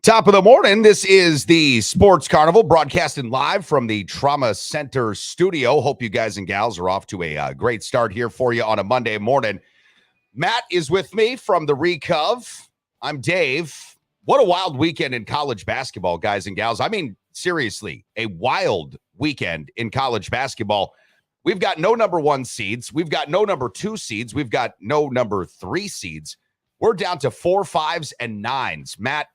Top of the morning. This is the Sports Carnival broadcasting live from the Trauma Center studio. Hope you guys and gals are off to a great start here for you on a Monday morning. Matt is with me from the Recov. I'm Dave. What a wild weekend in college basketball, guys and gals. I mean, seriously, a wild weekend in college basketball. We've got no number 1 seeds. We've got no number 2 seeds. We've got no number 3 seeds. We're down to 4, 5s, and 9s. Matt,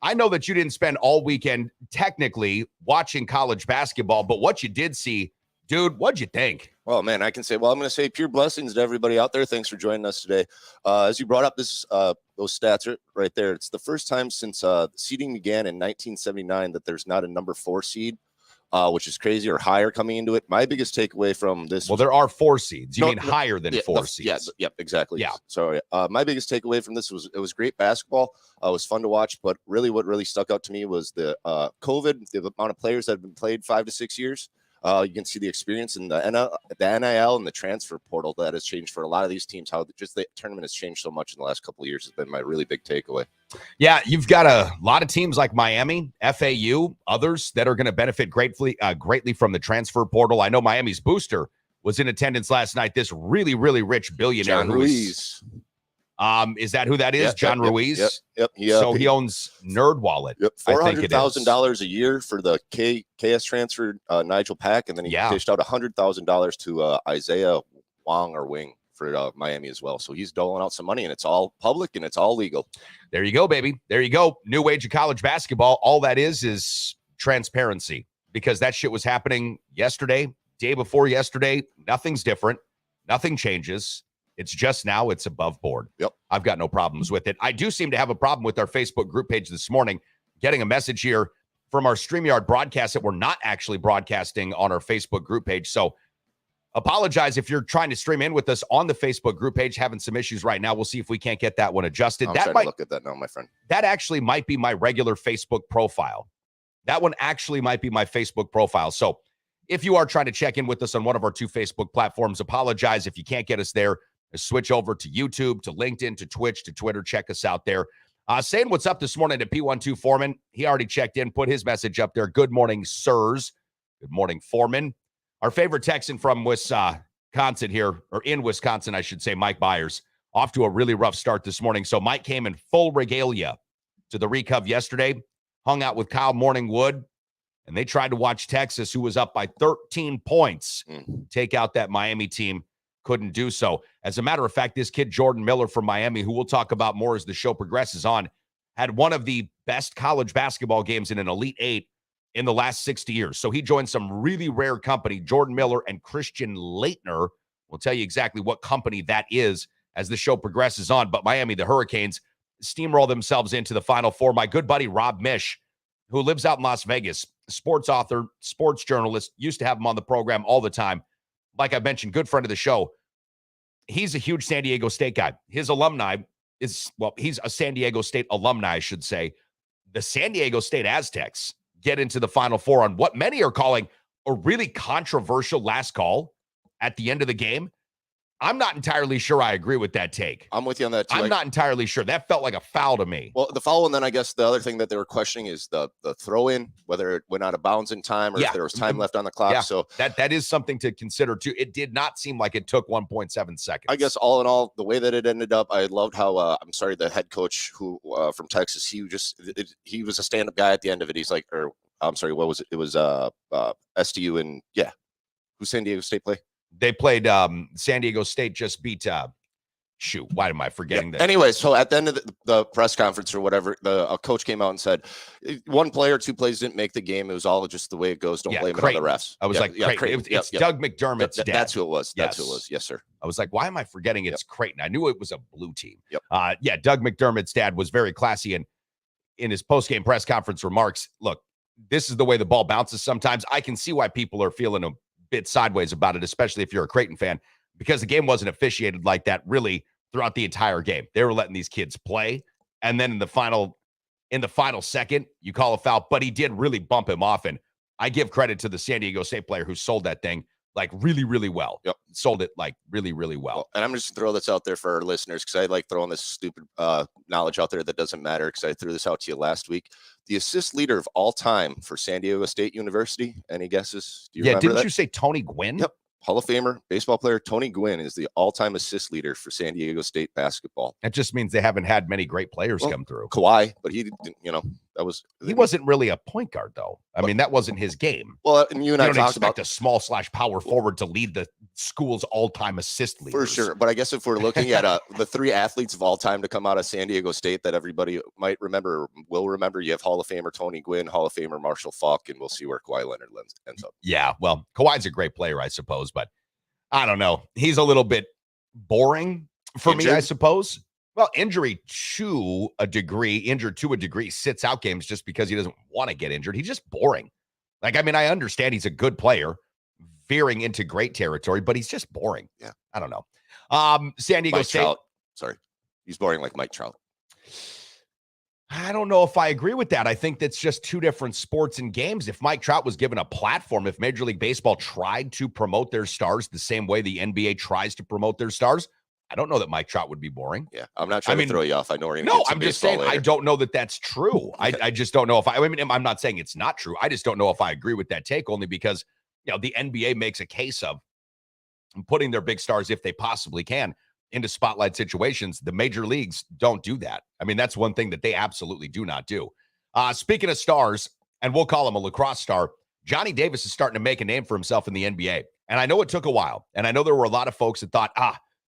I know that you didn't spend all weekend technically watching college basketball, but what you did see, dude, what'd you think? Well, man, I can say, I'm going to say pure blessings to everybody out there. Thanks for joining us today. As you brought up those stats are right there. It's the first time since seeding began in 1979 that there's not a number 4 seed, which is crazy, or higher coming into it. My biggest takeaway from this. Well, there are 4 seeds. You mean higher than 4 seeds? Yeah, exactly. Yeah. So my biggest takeaway from this was it was great basketball. It was fun to watch, but really what really stuck out to me was the COVID, the amount of players that have been played 5 to 6 years. You can see the experience in the NIL and the transfer portal that has changed for a lot of these teams. How just the tournament has changed so much in the last couple of years has been my really big takeaway. Yeah, you've got a lot of teams like Miami, FAU, others that are going to benefit greatly from the transfer portal. I know Miami's booster was in attendance last night. This really, really rich billionaire, John Ruiz. Is that who that is? Yep, John Ruiz. Yep. So he owns Nerd Wallet. Yep. $400,000 a year for the KS transfer Nigel Pack, and then he dished out $100,000 to Isaiah Wong or Wing for Miami as well. So he's doling out some money, and it's all public and it's all legal. There you go, baby. There you go. New age of college basketball. All that is transparency, because that shit was happening yesterday, day before yesterday. Nothing's different. Nothing changes. It's just now it's above board. Yep. I've got no problems with it. I do seem to have a problem with our Facebook group page this morning, getting a message here from our StreamYard broadcast that we're not actually broadcasting on our Facebook group page. So apologize if you're trying to stream in with us on the Facebook group page, having some issues right now. We'll see if we can't get that one adjusted. I'm trying to look at that now, my friend. That actually might be my regular Facebook profile. That one actually might be my Facebook profile. So if you are trying to check in with us on one of our 2 Facebook platforms, apologize if you can't get us there. Switch over to YouTube, to LinkedIn, to Twitch, to Twitter. Check us out there. Saying what's up this morning to P12 Foreman. He already checked in, put his message up there. Good morning, sirs. Good morning, Foreman. Our favorite Texan from Wisconsin here, or in Wisconsin, I should say, Mike Byers, off to a really rough start this morning. So Mike came in full regalia to the Recov yesterday, hung out with Kyle Morningwood, and they tried to watch Texas, who was up by 13 points, take out that Miami team. Couldn't do so. As a matter of fact, this kid, Jordan Miller from Miami, who we'll talk about more as the show progresses on, had one of the best college basketball games in an Elite 8 in the last 60 years. So he joined some really rare company. Jordan Miller and Christian Laettner will tell you exactly what company that is as the show progresses on. But Miami, the Hurricanes, steamroll themselves into the Final Four. My good buddy, Rob Mish, who lives out in Las Vegas, sports author, sports journalist, used to have him on the program all the time. Like I mentioned, good friend of the show. He's a huge San Diego State guy. His alumni is, he's a San Diego State alumni, I should say. The San Diego State Aztecs get into the Final Four on what many are calling a really controversial last call at the end of the game. I'm not entirely sure I agree with that take. I'm with you on that too. I'm not entirely sure. That felt like a foul to me. Well, the foul, and then I guess the other thing that they were questioning is the throw-in, whether it went out of bounds in time or if there was time left on the clock. Yeah. So that is something to consider too. It did not seem like it took 1.7 seconds. I guess all in all, the way that it ended up, I loved how the head coach who from Texas, he was a stand-up guy at the end of it. He's like, what was it? It was SDU and who San Diego State play? They played San Diego State just beat why am I forgetting that? Anyway, so at the end of the press conference or whatever, the coach came out and said 1 play or 2 plays didn't make the game. It was all just the way it goes. Don't blame it on the refs. I was Creighton. It's Doug McDermott's dad. That's who it was. That's who it was. Yes, sir. I was like, why am I forgetting it's Creighton? I knew it was a blue team. Doug McDermott's dad was very classy, and in his post-game press conference remarks, look, this is the way the ball bounces sometimes. I can see why people are feeling a bit sideways about it, especially if you're a Creighton fan, because the game wasn't officiated like that really throughout the entire game. They were letting these kids play, and then in the final second, you call a foul, but he did really bump him off, and I give credit to the San Diego State player who sold that thing. like really, really well. Yep. Sold it like really, really well. And I'm just going to throw this out there for our listeners because I like throwing this stupid knowledge out there that doesn't matter because I threw this out to you last week. The assist leader of all time for San Diego State University. Any guesses? Do you remember didn't that? you say Tony Gwynn? Yep. Hall of Famer, baseball player Tony Gwynn is the all-time assist leader for San Diego State basketball. That just means they haven't had many great players come through. Kawhi, but he didn't, he wasn't really a point guard though. I mean, that wasn't his game. Well, and you and I talked about a small / power forward to lead the school's all-time assist leaders. For sure. But I guess if we're looking at the 3 athletes of all time to come out of San Diego State that everybody might remember, will remember, you have Hall of Famer Tony Gwynn, Hall of Famer Marshall Faulk, and we'll see where Kawhi Leonard ends up. Yeah, well, Kawhi's a great player, I suppose, but I don't know. He's a little bit boring for me, I suppose. Well, injured to a degree, sits out games just because he doesn't want to get injured. He's just boring. Like, I mean, I understand he's a good player, veering into great territory, but he's just boring. Yeah. I don't know. San Diego State. Trout. Sorry. He's boring like Mike Trout. I don't know if I agree with that. I think that's just 2 different sports and games. If Mike Trout was given a platform, if Major League Baseball tried to promote their stars the same way the NBA tries to promote their stars, I don't know that Mike Trout would be boring. Yeah, I'm not trying to throw you off. I know we're going to No, I'm just saying later. I don't know that that's true. I just don't know if I mean, I'm not saying it's not true. I just don't know if I agree with that take only because, the NBA makes a case of putting their big stars, if they possibly can, into spotlight situations. The major leagues don't do that. I mean, that's one thing that they absolutely do not do. Speaking of stars, and we'll call him a lacrosse star, Johnny Davis is starting to make a name for himself in the NBA. And I know it took a while. And I know there were a lot of folks that thought,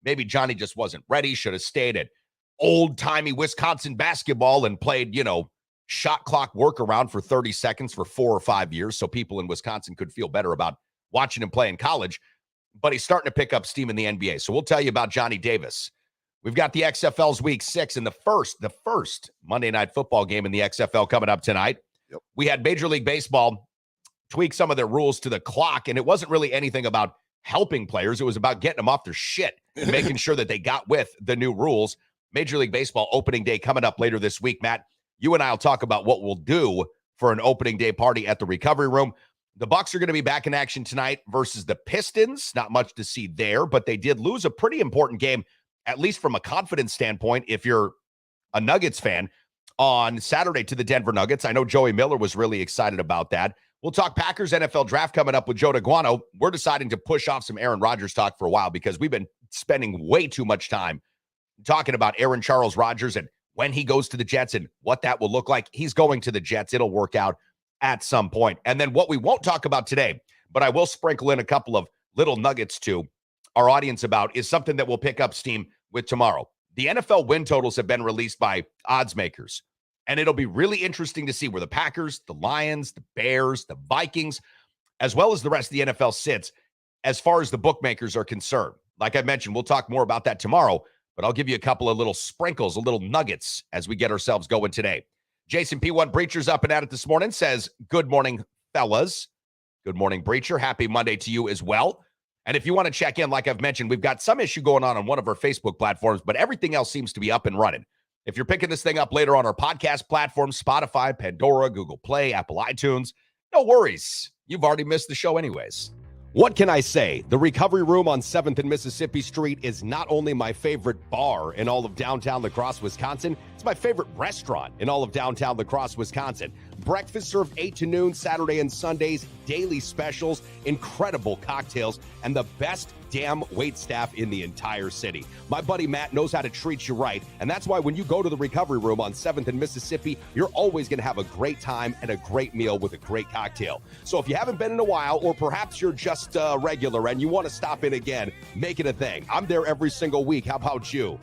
maybe Johnny just wasn't ready, should have stayed at old-timey Wisconsin basketball and played, shot clock workaround for 30 seconds for 4 or 5 years so people in Wisconsin could feel better about watching him play in college. But he's starting to pick up steam in the NBA. So we'll tell you about Johnny Davis. We've got the XFL's Week 6 and the first Monday Night Football game in the XFL coming up tonight. Yep. We had Major League Baseball tweak some of their rules to the clock, and it wasn't really anything about helping players. It was about getting them off their shit and making sure that they got with the new rules. Major League Baseball opening day coming up later this week. Matt, you and I will talk about what we'll do for an opening day party at the Recovery Room. The Bucs are going to be back in action tonight versus the Pistons. Not much to see there, but they did lose a pretty important game, at least from a confidence standpoint, if you're a Nuggets fan, on Saturday to the Denver Nuggets. I know Joey Miller was really excited about that. We'll talk Packers NFL draft coming up with Joe Daguanno. We're deciding to push off some Aaron Rodgers talk for a while because we've been spending way too much time talking about Aaron Charles Rodgers and when he goes to the Jets and what that will look like. He's going to the Jets. It'll work out at some point. And then what we won't talk about today, but I will sprinkle in a couple of little nuggets to our audience about, is something that will pick up steam with tomorrow. The NFL win totals have been released by odds makers, and it'll be really interesting to see where the Packers, the Lions, the Bears, the Vikings, as well as the rest of the NFL sits as far as the bookmakers are concerned. Like I mentioned, we'll talk more about that tomorrow, but I'll give you a couple of little sprinkles, a little nuggets as we get ourselves going today. Jason P1 Breacher's up and at it this morning, says, good morning, fellas. Good morning, Breacher. Happy Monday to you as well. And if you want to check in, like I've mentioned, we've got some issue going on one of our Facebook platforms, but everything else seems to be up and running. If you're picking this thing up later on our podcast platforms, Spotify, Pandora, Google Play, Apple iTunes, no worries. You've already missed the show anyways. What can I say? The Recovery Room on 7th and Mississippi Street is not only my favorite bar in all of downtown La Crosse, Wisconsin, it's my favorite restaurant in all of downtown La Crosse, Wisconsin. Breakfast served 8 to noon, Saturday and Sundays, daily specials, incredible cocktails, and the best damn wait staff in the entire city. My buddy Matt knows how to treat you right, and that's why when you go to the Recovery Room on 7th and Mississippi, you're always going to have a great time and a great meal with a great cocktail. So if you haven't been in a while, or perhaps you're just regular and you want to stop in again, make it a thing. I'm there every single week. How about you?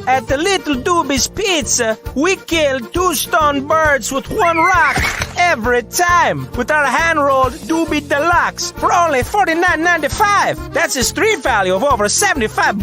At the Little Doobie's Pizza, we kill 2 stone birds with 1 rock every time with our hand-rolled Doobie Deluxe for only $49.95. That's a street value of over $75.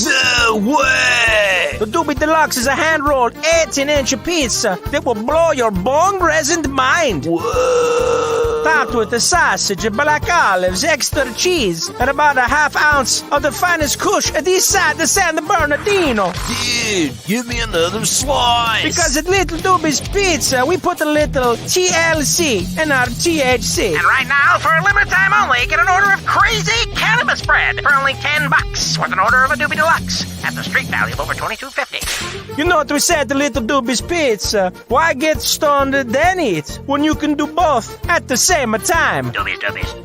No way! The Doobie Deluxe is a hand-rolled 18-inch pizza that will blow your bone-resent mind. Whoa! topped with a sausage, black olives, extra cheese, and about a half ounce of the finest kush at east side of San Bernardino. Dude, give me another slice. Because at Little Doobie's Pizza, we put a little TLC in our THC. And right now, for a limited time only, get an order of crazy cannabis bread for only $10 with an order of a Doobie Deluxe at the street value of over $22.50. You know what we say at the Little Doobie's Pizza? Why get stoned then eat when you can do both at the same time? Doobies.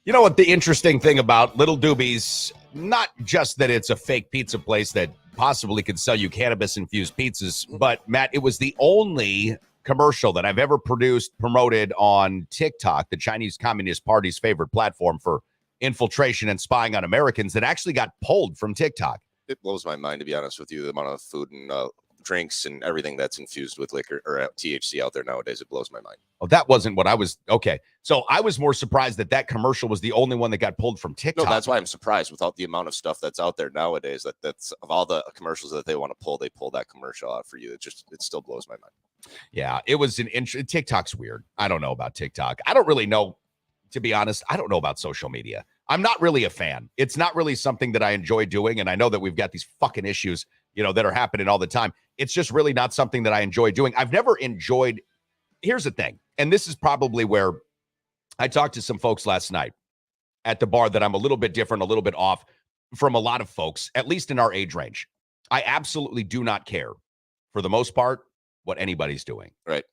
You know what the interesting thing about Little Doobie's, not just that it's a fake pizza place that possibly could sell you cannabis-infused pizzas, but Matt, it was the only commercial that I've ever promoted on TikTok, the Chinese Communist Party's favorite platform for infiltration and spying on Americans, that actually got pulled from TikTok. It blows my mind, to be honest with you, the amount of food and drinks and everything that's infused with liquor or THC out there nowadays. It blows my mind. Oh, that wasn't what I was. Okay. So I was more surprised that commercial was the only one that got pulled from TikTok. No, that's why I'm surprised without the amount of stuff that's out there nowadays, that's of all the commercials that they want to pull, they pull that commercial out for you. It still blows my mind. Yeah, it was TikTok's weird. I don't know about TikTok. I don't really know, to be honest. I don't know about social media. I'm not really a fan. It's not really something that I enjoy doing. And I know that we've got these fucking issues, that are happening all the time. It's just really not something that I enjoy doing. I've never enjoyed. Here's the thing. And this is probably where I talked to some folks last night at the bar that I'm a little bit different, a little bit off from a lot of folks, at least in our age range. I absolutely do not care, for the most part, what anybody's doing. Right.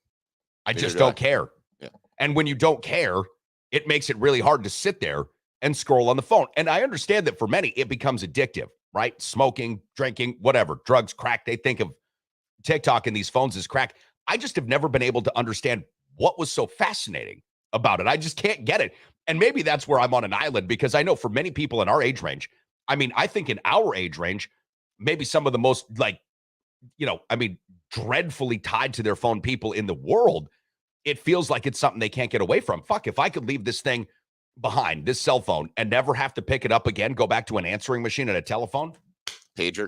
I just don't care. Yeah. And when you don't care, it makes it really hard to sit there and scroll on the phone. And I understand that for many, it becomes addictive, right? Smoking, drinking, whatever, drugs, crack. They think of TikTok and these phones as crack. I just have never been able to understand what was so fascinating about it. I just can't get it. And maybe that's where I'm on an island, because I know for many people in our age range, I think in our age range, maybe some of the most dreadfully tied to their phone people in the world, it feels like it's something they can't get away from. Fuck, if I could leave this thing behind, this cell phone, and never have to pick it up again, go back to an answering machine and a telephone. Pager.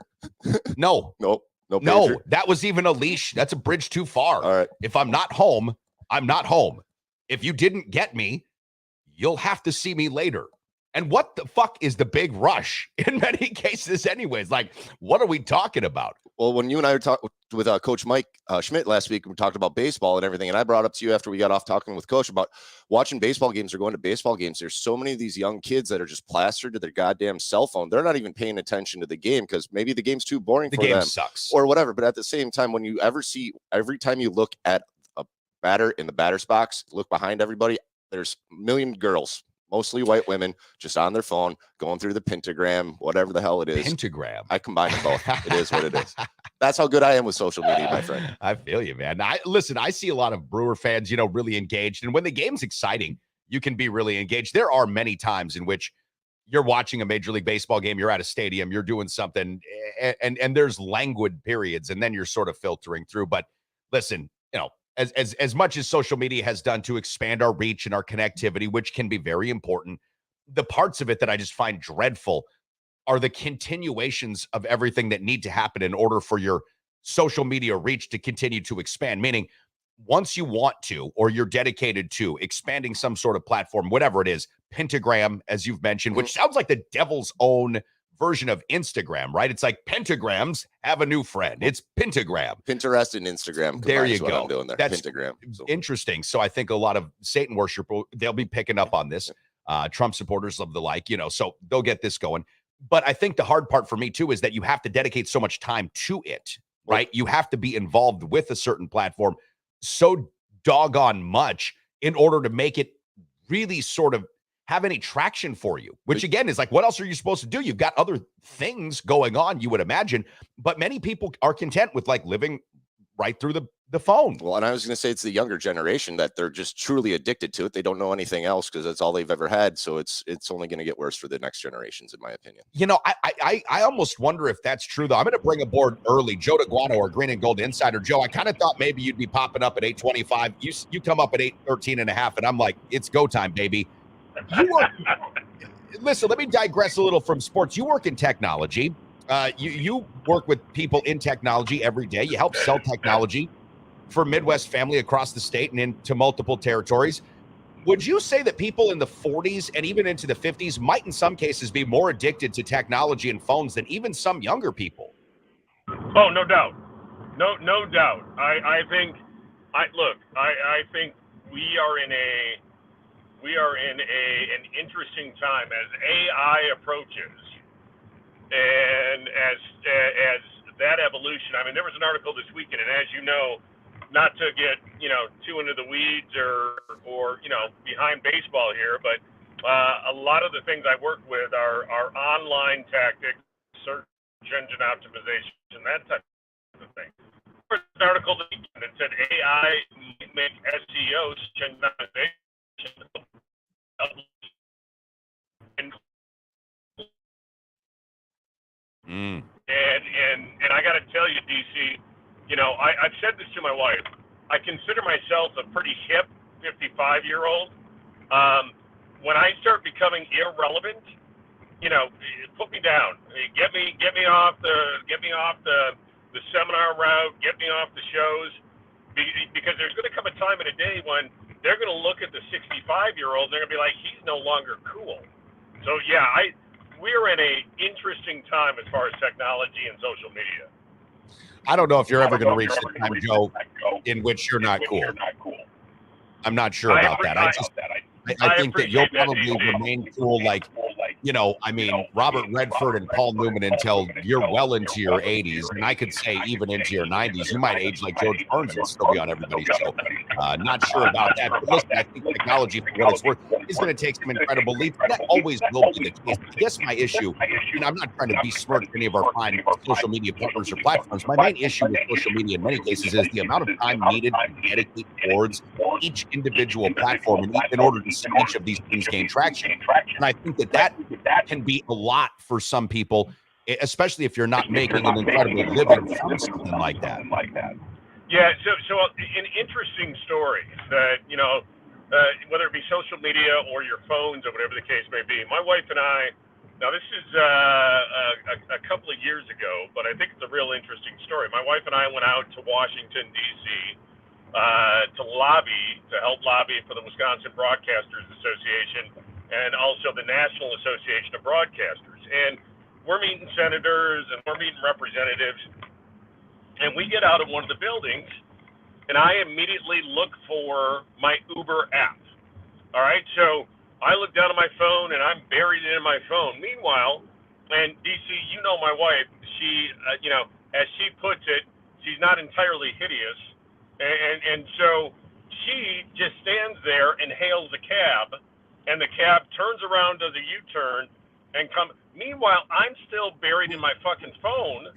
No. Nope. No pager. No, that was even a leash. That's a bridge too far. All right. If I'm not home, I'm not home. If you didn't get me, you'll have to see me later. And what the fuck is the big rush in many cases anyways? Like, what are we talking about? Well, when you and I were talking with Coach Mike Schmidt last week, we talked about baseball and everything. And I brought up to you after we got off talking with Coach about watching baseball games or going to baseball games. There's so many of these young kids that are just plastered to their goddamn cell phone. They're not even paying attention to the game because maybe the game's too boring for them. The game sucks. Or whatever. But at the same time, when you every time you look at a batter in the batter's box, look behind everybody, there's a million girls, mostly white women, just on their phone, going through the pentagram, whatever the hell it is. Pentagram. I combine them both. It is what it is. That's how good I am with social media, my friend. I feel you, man. I see a lot of Brewer fans, really engaged. And when the game's exciting, you can be really engaged. There are many times in which you're watching a Major League Baseball game, you're at a stadium, you're doing something, and there's languid periods, and then you're sort of filtering through. But listen, as much as social media has done to expand our reach and our connectivity, which can be very important, the parts of it that I just find dreadful are the continuations of everything that need to happen in order for your social media reach to continue to expand. Meaning, once you want to, or you're dedicated to expanding some sort of platform, whatever it is, pentagram, as you've mentioned, which sounds like the devil's own version of Instagram, right? It's like pentagrams have a new friend. It's pentagram. Pinterest and Instagram. There you what go. I'm doing there. That's pentagram. So interesting. So I think a lot of Satan worshipers, they'll be picking up on this. Trump supporters of the like, so they'll get this going. But I think the hard part for me too is that you have to dedicate so much time to it, right? You have to be involved with a certain platform so doggone much in order to make it really sort of have any traction for you, which again is like, what else are you supposed to do? You've got other things going on, you would imagine, but many people are content with like living right through the phone. Well, and I was going to say it's the younger generation that they're just truly addicted to it. They don't know anything else because that's all they've ever had. So it's only going to get worse for the next generations, in my opinion. I almost wonder if that's true, though. I'm going to bring aboard early Joe Daguanno, our Green and Gold Insider. Joe, I kind of thought maybe you'd be popping up at 8:25. You come up at 8:13 and a half, and I'm like, it's go time, baby. Listen, let me digress a little from sports. You work in technology. You work with people in technology every day. You help sell technology. for Midwest family across the state and into multiple territories. Would you say that people in the 40s and even into the 50s might in some cases be more addicted to technology and phones than even some younger people? Oh, no doubt. No doubt. I think we are in an interesting time as AI approaches, and as that evolution. I mean, there was an article this weekend, and as you know, not to get too into the weeds or behind baseball here, but a lot of the things I work with are online tactics, search engine optimization, that type of thing. There was an article that said AI might make SEO search engine optimization. And I got to tell you, DC, I've said this to my wife. I consider myself a pretty hip 55-year-old. When I start becoming irrelevant, put me down. Get me off the seminar route. Get me off the shows, because there's going to come a time in a day when they're going to look at the 65-year-old and they're going to be like, he's no longer cool. So yeah, we're in a interesting time as far as technology and social media. I don't know if you're ever going to reach the time, Joe, in which you're not cool. I'm not sure about that. I think that you'll probably remain cool, Robert Redford and Paul Newman until you're well into your 80s, and I could say even into your 90s. You might age like George Burns and still be on everybody's show. Not sure about that, but listen, I think technology, for what it's worth, is going to take some incredible leaps. That always will be the case. I guess my issue, and I'm not trying to besmirch any of our fine social media partners or platforms. My main issue with social media in many cases is the amount of time needed to dedicate towards each individual platform in order to see each of these things gain traction. And I think that can be a lot for some people, especially if you're not making an incredible living from something like that. Yeah, so an interesting story that, whether it be social media or your phones or whatever the case may be. My wife and I, now this is a couple of years ago, but I think it's a real interesting story. My wife and I went out to Washington, D.C., to help lobby for the Wisconsin Broadcasters Association and also the National Association of Broadcasters. And we're meeting senators and we're meeting representatives, and we get out of one of the buildings, and I immediately look for my Uber app. All right, so I look down at my phone, and I'm buried in my phone. Meanwhile, and DC, my wife, she, as she puts it, she's not entirely hideous, and so she just stands there and hails a cab, and the cab turns around, does a U-turn, and comes. Meanwhile, I'm still buried in my fucking phone,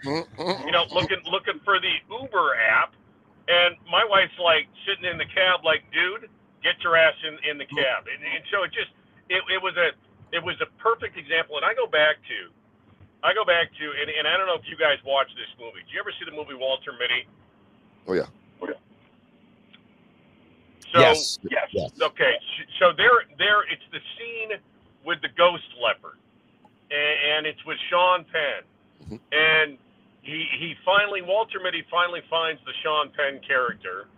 looking for the Uber app, and my wife's like sitting in the cab, like, dude, get your ass in the cab. And so it was a perfect example. And I go back to, and I don't know if you guys watched this movie. Did you ever see the movie Walter Mitty? Oh yeah. So, yes. Okay. So there, it's the scene with the ghost leopard, and it's with Sean Penn, and Walter Mitty finally finds the Sean Penn character,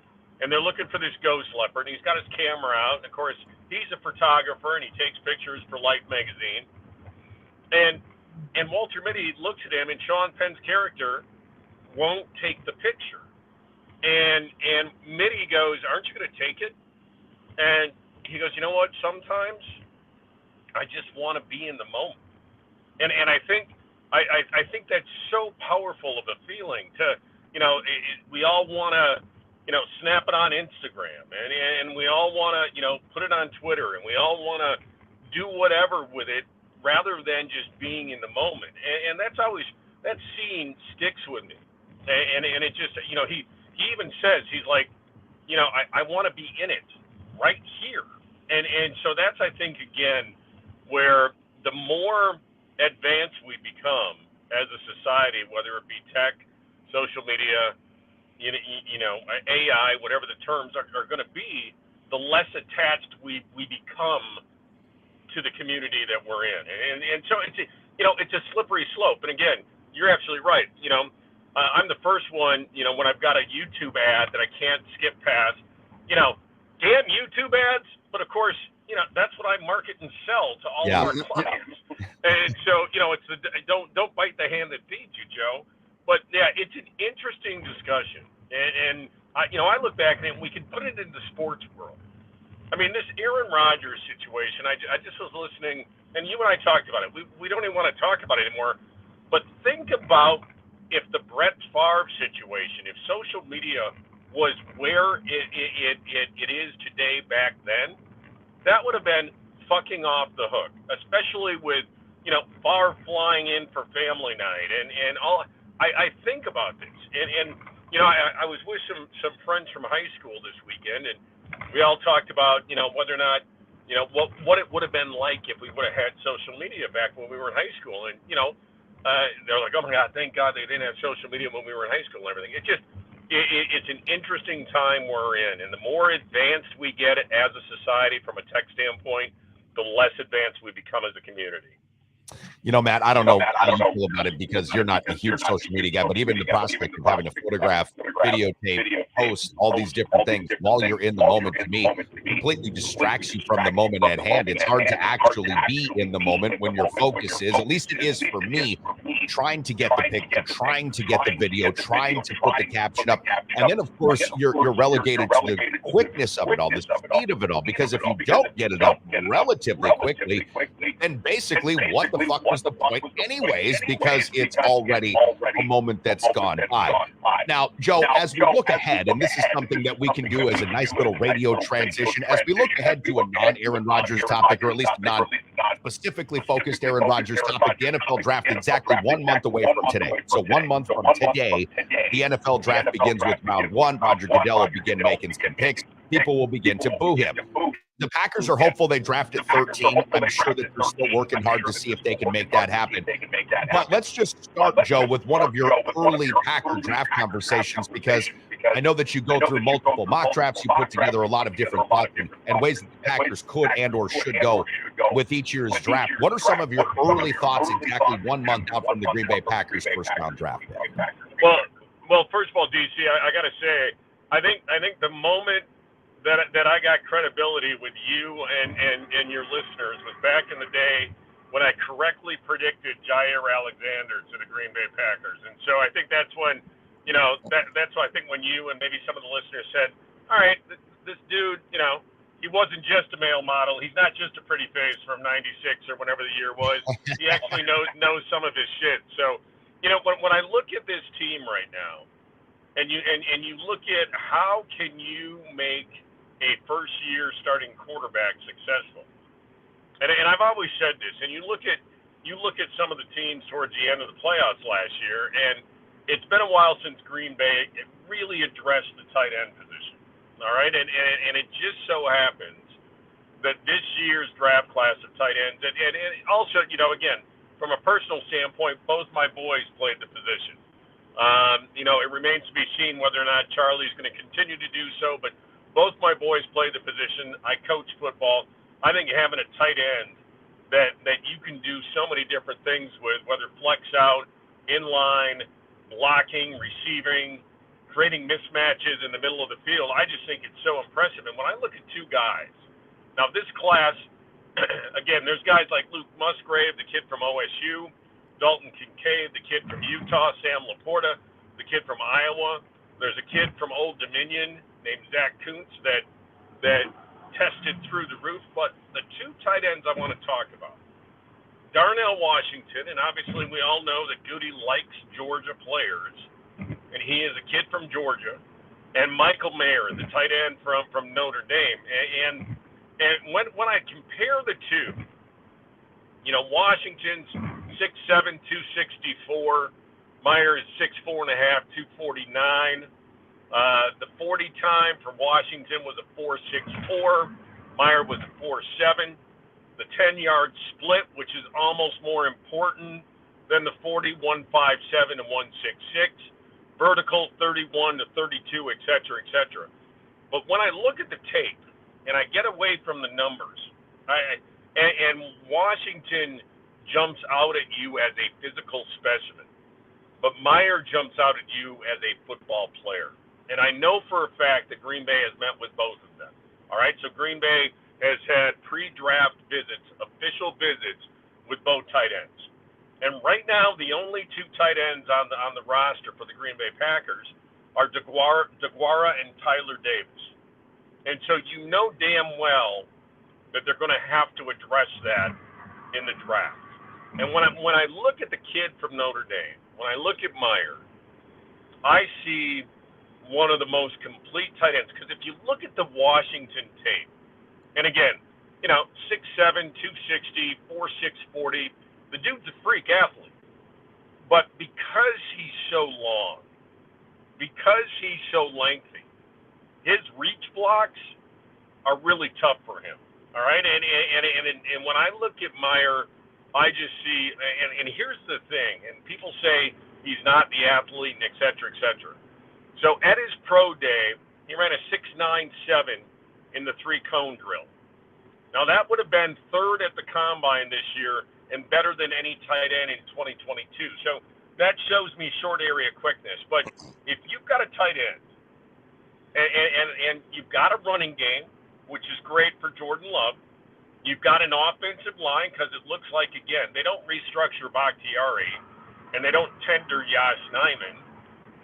and they're looking for this ghost leopard, and he's got his camera out, and of course he's a photographer, and he takes pictures for Life magazine, and Walter Mitty looks at him, and Sean Penn's character won't take the picture. And Mitty goes, aren't you going to take it? And he goes, you know what? Sometimes I just want to be in the moment. And I think that's so powerful of a feeling to, we all want to, snap it on Instagram, and we all want to, put it on Twitter, and we all want to do whatever with it rather than just being in the moment. And that scene sticks with me. And it just, he even says, he's like, I want to be in it right here. And so that's, I think, again, where the more advanced we become as a society, whether it be tech, social media, AI, whatever the terms are going to be, the less attached we become to the community that we're in. And so it's a slippery slope. And again, you're absolutely right. I'm the first one, when I've got a YouTube ad that I can't skip past, damn YouTube ads. But of course, that's what I market and sell to all of our clients. And so, it's don't bite the hand that feeds you, Joe. But yeah, it's an interesting discussion. And I look back and we can put it in the sports world. I mean, this Aaron Rodgers situation, I just was listening, and you and I talked about it. We don't even want to talk about it anymore. But think about if the Brett Favre situation, if social media was where it is today back then, that would have been fucking off the hook, especially with, Favre flying in for family night and all. I think about this, and I was with some friends from high school this weekend, and we all talked about, whether or not, what it would have been like if we would have had social media back when we were in high school. And, they're like, oh my God, thank God they didn't have social media when we were in high school and everything. It's an interesting time we're in. And the more advanced we get as a society from a tech standpoint, the less advanced we become as a community. Matt, I don't know how you feel about it because you're not a huge social media guy, but even the prospect of having a photograph, videotape, post, all these different things while you're in the moment, to me, completely distracts you from the moment at hand. It's hard to actually be in the moment when your focus is, at least it is for me, trying to get the picture, trying to get the video, trying to put the caption up. And then, of course, you're relegated to the quickness of it all, the speed of it all, because if you don't get it up relatively quickly, then basically what the fuck was the point anyways, because it's already a moment that's gone by. Now, Joe, as we look ahead, and this is something that we can do as a nice little radio transition, as we look ahead to a non-Aaron Rodgers topic, or at least non-specifically focused Aaron Rodgers topic, the NFL draft exactly 1 month away from today. So 1 month from today, the NFL draft begins with round one. Roger Goodell will begin making some picks. People will begin to boo him. The Packers are hopeful they draft at 13. I'm sure that they're still working hard to see if they can make that happen. But let's just start, Joe, with one of your early Packer draft conversations, because I know that you go through multiple mock drafts. You put together a lot of different thoughts and ways that the Packers could and or should go with each year's draft. What are some of your early thoughts exactly 1 month out from the Green Bay Packers first round draft pick? Well, first of all, DC, I got to say, I think the moment that I got credibility with you and your listeners was back in the day when I correctly predicted Jair Alexander to the Green Bay Packers. And so I think that's when, that's why I think when you and maybe some of the listeners said, all right, this dude, he wasn't just a male model. He's not just a pretty face from 96 or whenever the year was. He actually knows some of his shit. So, when I look at this team right now, and you look at how can you make a first-year starting quarterback successful, and I've always said this. And you look at some of the teams towards the end of the playoffs last year, and it's been a while since Green Bay really addressed the tight end position. All right, and it just so happens that this year's draft class of tight ends, and also, again, from a personal standpoint, both my boys played the position. It remains to be seen whether or not Charlie's going to continue to do so, but both my boys play the position. I coach football. I think having a tight end that you can do so many different things with, whether flex out, in line, blocking, receiving, creating mismatches in the middle of the field, I just think it's so impressive. And when I look at two guys, now this class, again, there's guys like Luke Musgrave, the kid from OSU, Dalton Kincaid, the kid from Utah, Sam Laporta, the kid from Iowa. There's a kid from Old Dominion named Zach Kuntz that tested through the roof. But the two tight ends I want to talk about, Darnell Washington, and obviously we all know that Goody likes Georgia players, and he is a kid from Georgia, and Michael Mayer, the tight end from Notre Dame. And when I compare the two, Washington's 6'7", 264, Mayer is 6'4.5", 249. The 40 time for Washington was a 4.64. Mayer was a 4.7. The 10-yard split, which is almost more important than the 40, 1.57 and 1.66. Vertical, 31 to 32, et cetera, et cetera. But when I look at the tape and I get away from the numbers, and Washington jumps out at you as a physical specimen. but Meyer jumps out at you as a football player. And I know for a fact that Green Bay has met with both of them. All right, so Green Bay has had pre-draft visits, official visits with both tight ends. And right now, the only two tight ends on the roster for the Green Bay Packers are Daguanno and Tyler Davis. And so you know damn well that they're going to have to address that in the draft. And when I look at the kid from Notre Dame, when I look at Meyer, I see one of the most complete tight ends. Because if you look at the Washington tape, and again, 6'7", 260, 4'6", 40, the dude's a freak athlete. But because he's so long, because he's so lengthy, his reach blocks are really tough for him. All right, and when I look at Meyer, I just see, and here's the thing, and people say he's not the athlete, and et cetera, et cetera. So at his pro day, he ran a 6.97 in the 3-cone drill. Now that would have been third at the combine this year and better than any tight end in 2022. So that shows me short area quickness. But if you've got a tight end and you've got a running game, which is great for Jordan Love, you've got an offensive line because it looks like, again, they don't restructure Bakhtiari and they don't tender Yash Nyman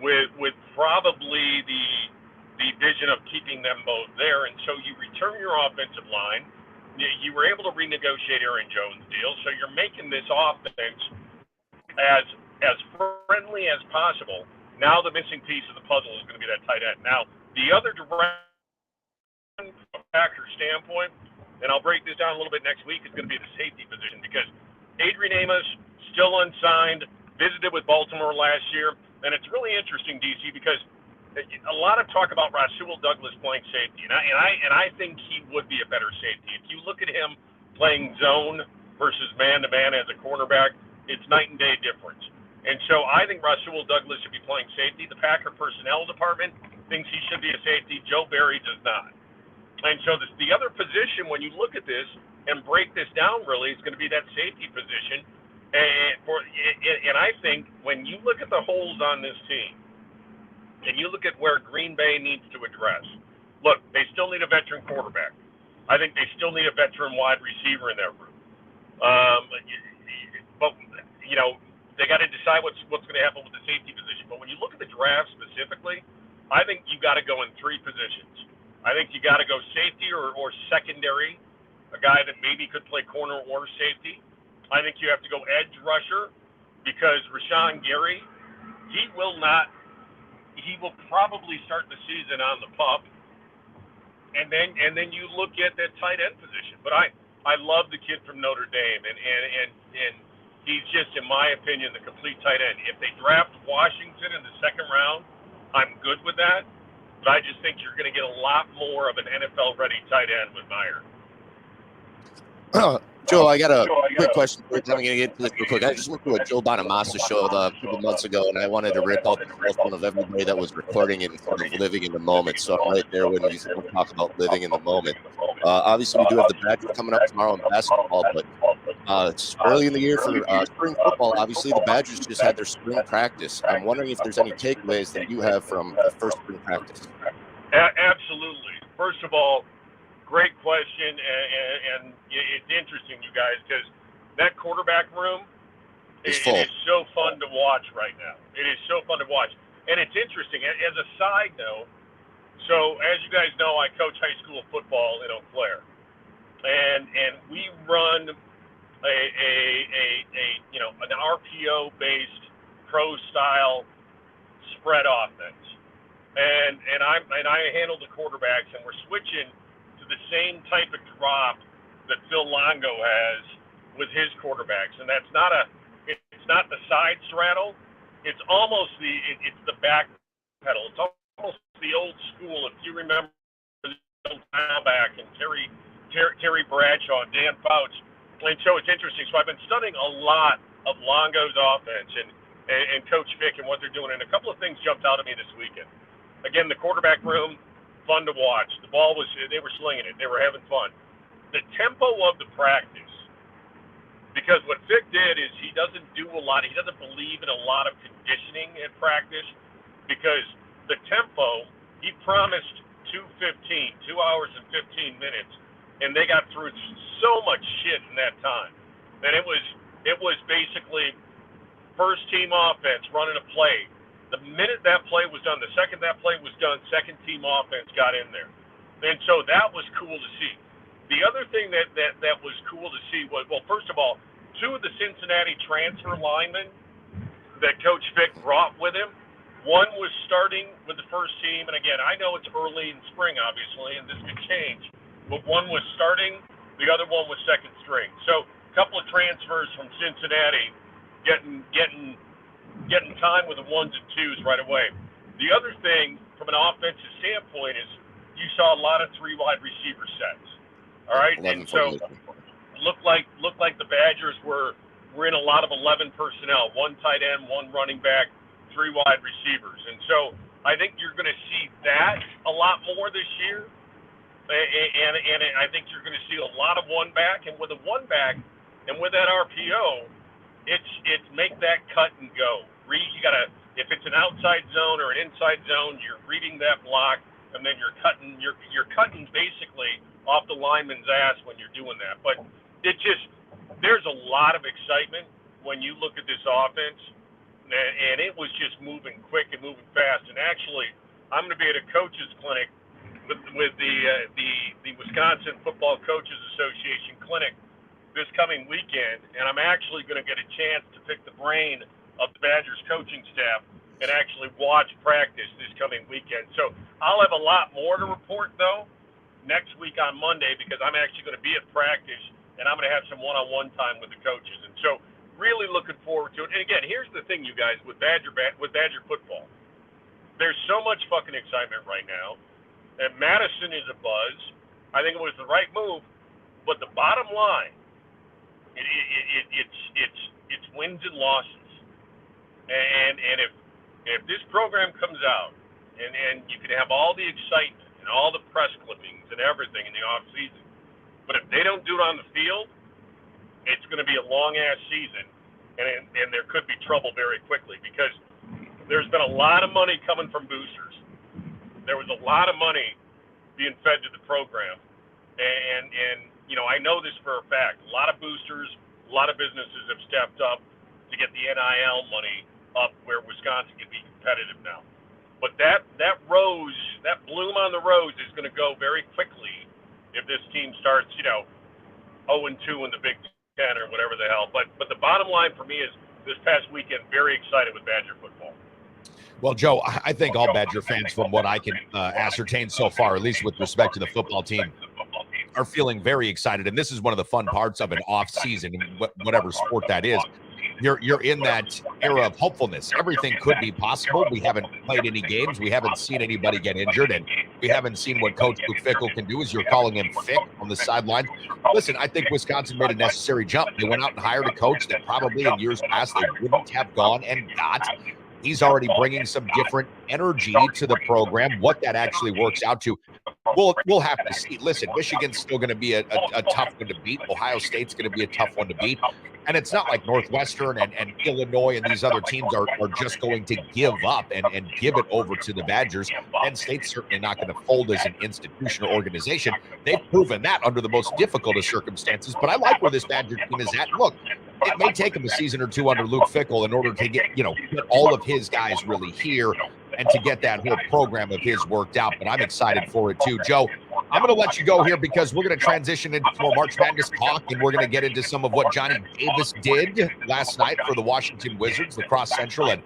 with probably the vision of keeping them both there. And so you return your offensive line. You were able to renegotiate Aaron Jones' deal, so you're making this offense as friendly as possible. Now the missing piece of the puzzle is going to be that tight end. Now, the other direction from a Packers standpoint, and I'll break this down a little bit next week, is going to be the safety position because Adrian Amos, still unsigned, visited with Baltimore last year, and it's really interesting, DC, because a lot of talk about Rasul Douglas playing safety, and I think he would be a better safety. If you look at him playing zone versus man-to-man as a cornerback, it's night and day difference. And so I think Rasul Douglas should be playing safety. The Packer personnel department thinks he should be a safety. Joe Barry does not. And so the other position, when you look at this and break this down, really, is going to be that safety position. And I think when you look at the holes on this team, and you look at where Green Bay needs to address, look, they still need a veteran quarterback. I think they still need a veteran wide receiver in that room. But they got to decide what's going to happen with the safety position. But when you look at the draft specifically, I think you got to go in three positions. I think you got to go safety or secondary, a guy that maybe could play corner or safety. I think you have to go edge rusher because Rashawn Gary, he will probably start the season on the pup. And then you look at that tight end position. But I love the kid from Notre Dame, and he's just, in my opinion, the complete tight end. If they draft Washington in the second round, I'm good with that. But I just think you're going to get a lot more of an NFL-ready tight end with Meyer. Joe, I got a quick question for you. I'm going to get to this real quick. I just went to a Joe Bonamassa show a couple months ago, and I wanted to rip out the telephone of everybody that was recording and sort of living in the moment. So I'm right there when you talk about living in the moment. Obviously, we do have the Badgers coming up tomorrow in basketball, but it's early in the year for spring football. Obviously, the Badgers just had their spring practice. I'm wondering if there's any takeaways that you have from the first spring practice. Absolutely. First of all, great question, and it's interesting, you guys, because that quarterback room it is so fun to watch right now. It is so fun to watch. And it's interesting. As a side note, so as you guys know, I coach high school football in Eau Claire. And we run an RPO-based pro-style spread offense. And I handle the quarterbacks, and we're switching to the same type of drop that Phil Longo has with his quarterbacks, and it's not the side straddle. It's almost the back pedal. It's almost the old school. If you remember the old back and Terry Bradshaw and Dan Fouch. And so it's interesting. So I've been studying a lot of Longo's offense and Coach Vic and what they're doing, and a couple of things jumped out at me this weekend. Again, the quarterback room, fun to watch. The ball they were slinging it. They were having fun. The tempo of the practice, Because what Vic did is he doesn't do a lot. He doesn't believe in a lot of conditioning at practice because the tempo, he promised 2:15, 2 hours and 15 minutes, and they got through so much shit in that time. And it was basically first team offense running a play. The minute that play was done, the second that play was done, second team offense got in there. And so that was cool to see. The other thing that was cool to see was, well, first of all, 2 of the Cincinnati transfer linemen that Coach Vic brought with him, one was starting with the first team, and again, I know it's early in spring, obviously, and this could change, but one was starting, the other one was second string. So a couple of transfers from Cincinnati getting time with the 1s and 2s right away. The other thing from an offensive standpoint is you saw a lot of 3 wide receiver sets. All right, and so looked like the Badgers were in a lot of 11 personnel, 1 tight end, 1 running back, 3 wide receivers, and so I think you're going to see that a lot more this year, and I think you're going to see a lot of 1 back, and with a 1 back, and with that RPO, it's make that cut and go. You gotta, if it's an outside zone or an inside zone, you're reading that block, and then you're cutting basically off the lineman's ass when you're doing that. But there's a lot of excitement when you look at this offense, and it was just moving quick and moving fast. And actually, I'm going to be at a coaches clinic with the Wisconsin Football Coaches Association clinic this coming weekend, and I'm actually going to get a chance to pick the brain of the Badgers coaching staff and actually watch practice this coming weekend. So I'll have a lot more to report, though, next week on Monday, because I'm actually going to be at practice, and I'm going to have some one-on-one time with the coaches. And so really looking forward to it. And again, here's the thing, you guys, with Badger football. There's so much fucking excitement right now. And Madison is a buzz. I think it was the right move. But the bottom line, it's wins and losses. And if this program comes out and you can have all the excitement and all the press clippings and everything in the off season, but if they don't do it on the field, it's going to be a long-ass season, and there could be trouble very quickly because there's been a lot of money coming from boosters. There was a lot of money being fed to the program, and I know this for a fact. A lot of boosters, a lot of businesses have stepped up to get the NIL money up where Wisconsin can be competitive now. But that rose, that bloom on the rose is going to go very quickly if this team starts, 0-2 in the Big Ten or whatever the hell. But the bottom line for me is this past weekend, very excited with Badger football. Well, Joe, I think all Badger fans, from what I can ascertain so far, at least with respect to the football team, are feeling very excited. And this is one of the fun parts of an off season, whatever sport that is. You're in that era of hopefulness. Everything could be possible. We haven't played any games. We haven't seen anybody get injured, and we haven't seen what Coach Luke Fickell can do, as you're calling him Fick on the sideline. Listen, I think Wisconsin made a necessary jump. They went out and hired a coach that probably in years past they wouldn't have gone and got. He's already bringing some different energy to the program. What that actually works out to, we'll have to see. Listen, Michigan's still going to be a tough one to beat. Ohio State's going to be a tough one to beat. And it's not like Northwestern and Illinois and these other teams are just going to give up and give it over to the Badgers. Penn State's certainly not going to fold as an institution or organization. They've proven that under the most difficult of circumstances. But I like where this Badger team is at. Look, it may take him a season or two under Luke Fickell in order to get all of his guys really here and to get that whole program of his worked out. But I'm excited for it too. Joe, I'm going to let you go here because we're going to transition into more March Madness talk, and we're going to get into some of what Johnny Davis did last night for the Washington Wizards, Lacrosse Central, and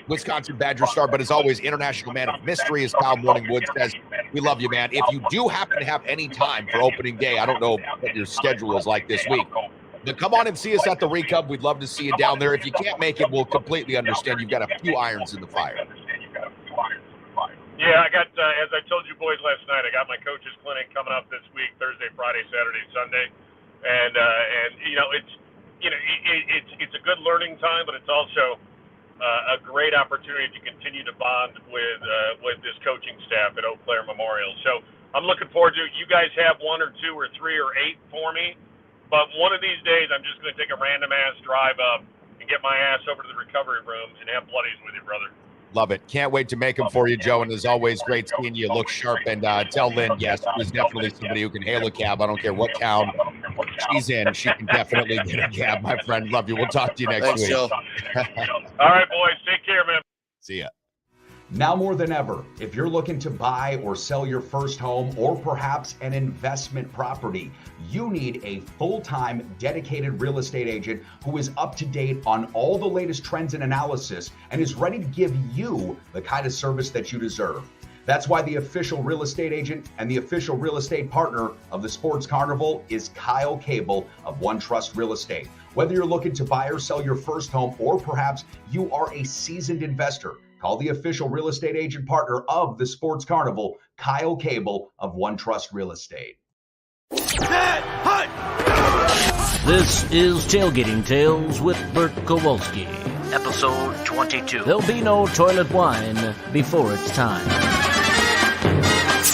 Wisconsin Badger star. But as always, international man of mystery, as Kyle Morningwood says. We love you, man. If you do happen to have any time for opening day, I don't know what your schedule is like this week, then come on and see us at the Recub. We'd love to see you down there. If you can't make it, we'll completely understand. You've got a few irons in the fire. Yeah, I got, as I told you boys last night, I got my coaches clinic coming up this week, Thursday, Friday, Saturday, Sunday. And it's a good learning time, but it's also a great opportunity to continue to bond with this coaching staff at Eau Claire Memorial. So I'm looking forward to it. You guys have 1 or 2 or 3 or 8 for me. But one of these days, I'm just going to take a random ass drive up and get my ass over to the recovery room and have bloodies with you, brother. Love it. Can't wait to make them for you, Joe. And as always, great seeing you. Look sharp. And tell Lynn, yes, she's definitely somebody who can hail a cab. I don't care what town she's in. She can definitely get a cab, my friend. Love you. We'll talk to you next week. Joe. All right, boys. Take care, man. See ya. Now more than ever, if you're looking to buy or sell your first home or perhaps an investment property, you need a full-time dedicated real estate agent who is up to date on all the latest trends and analysis and is ready to give you the kind of service that you deserve. That's why the official real estate agent and the official real estate partner of the Sports Carnival is Kyle Cable of One Trust Real Estate. Whether you're looking to buy or sell your first home or perhaps you are a seasoned investor, call the official real estate agent partner of the Sports Carnival, Kyle Cable of One Trust Real Estate. This is Tailgating Tales with Bert Kowalski. Episode 22. There'll be no toilet wine before it's time.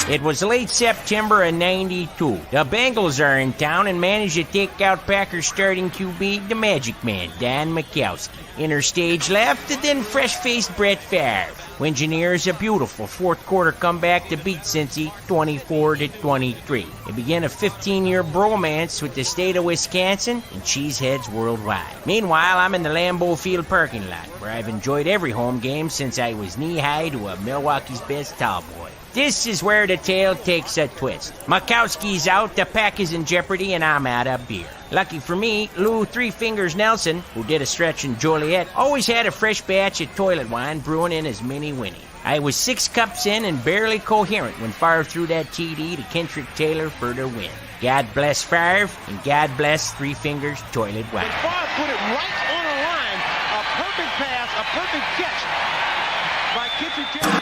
It was late September of '92. The Bengals are in town and managed to take out Packers starting QB, the Magic Man, Dan Majkowski. Inner stage left, and then fresh-faced Brett Favre. Engineers a beautiful fourth-quarter comeback to beat Cincy 24-23. It began a 15-year bromance with the state of Wisconsin and cheeseheads worldwide. Meanwhile, I'm in the Lambeau Field parking lot, where I've enjoyed every home game since I was knee-high to a Milwaukee's best tall boy. This is where the tale takes a twist. Majkowski's out, the pack is in jeopardy, and I'm out of beer. Lucky for me, Lou Three Fingers Nelson, who did a stretch in Joliet, always had a fresh batch of toilet wine brewing in his mini-winnie. I was 6 cups in and barely coherent when Favre threw that TD to Kendrick Taylor for the win. God bless Favre, and God bless Three Fingers Toilet Wine. And Favre put it right on a line. A perfect pass, a perfect catch by Kendrick Taylor.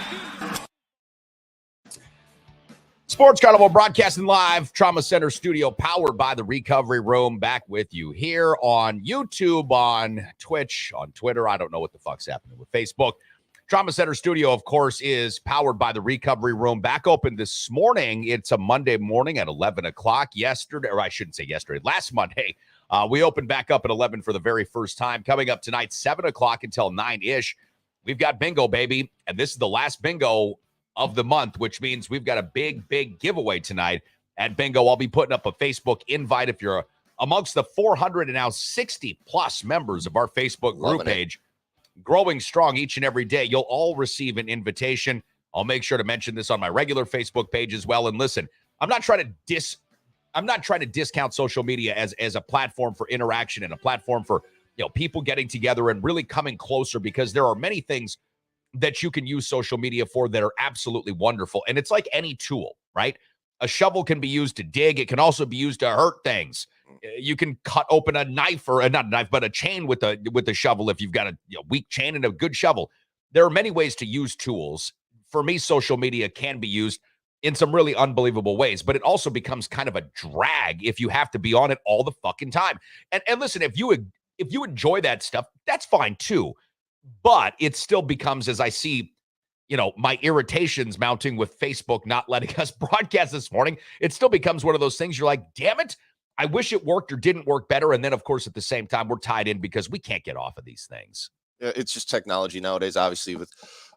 Sports Carnival broadcasting live, Trauma Center studio, powered by the Recovery Room. Back with you here on YouTube, on Twitch, on Twitter. I don't know what the fuck's happening with Facebook. Trauma Center studio, of course, is powered by the Recovery Room. Back open this morning. It's a Monday morning at 11 o'clock. Yesterday, or I shouldn't say yesterday, last Monday, we opened back up at 11 for the very first time. Coming up tonight, 7 o'clock until 9-ish. We've got bingo, baby. And this is the last bingo of the month, which means we've got a big giveaway tonight at bingo. I'll be putting up a Facebook invite if you're amongst the 400 and now 60 plus members of our Facebook group page, growing strong each and every day. You'll all receive an invitation. I'll make sure to mention this on my regular Facebook page as well. And listen, I'm not trying to discount social media as a platform for interaction and a platform for, people getting together and really coming closer, because there are many things that you can use social media for that are absolutely wonderful. And it's like any tool, right? A shovel can be used to dig. It can also be used to hurt things. You can cut open a knife, or not a knife, but a chain with a shovel if you've got a weak chain and a good shovel. There are many ways to use tools. For me, social media can be used in some really unbelievable ways, but it also becomes kind of a drag if you have to be on it all the fucking time. And listen, if you enjoy that stuff, that's fine too. But it still becomes, as I see, my irritations mounting with Facebook not letting us broadcast this morning, it still becomes one of those things you're like, damn it, I wish it worked or didn't work better. And then, of course, at the same time, we're tied in because we can't get off of these things. It's just technology nowadays, obviously, with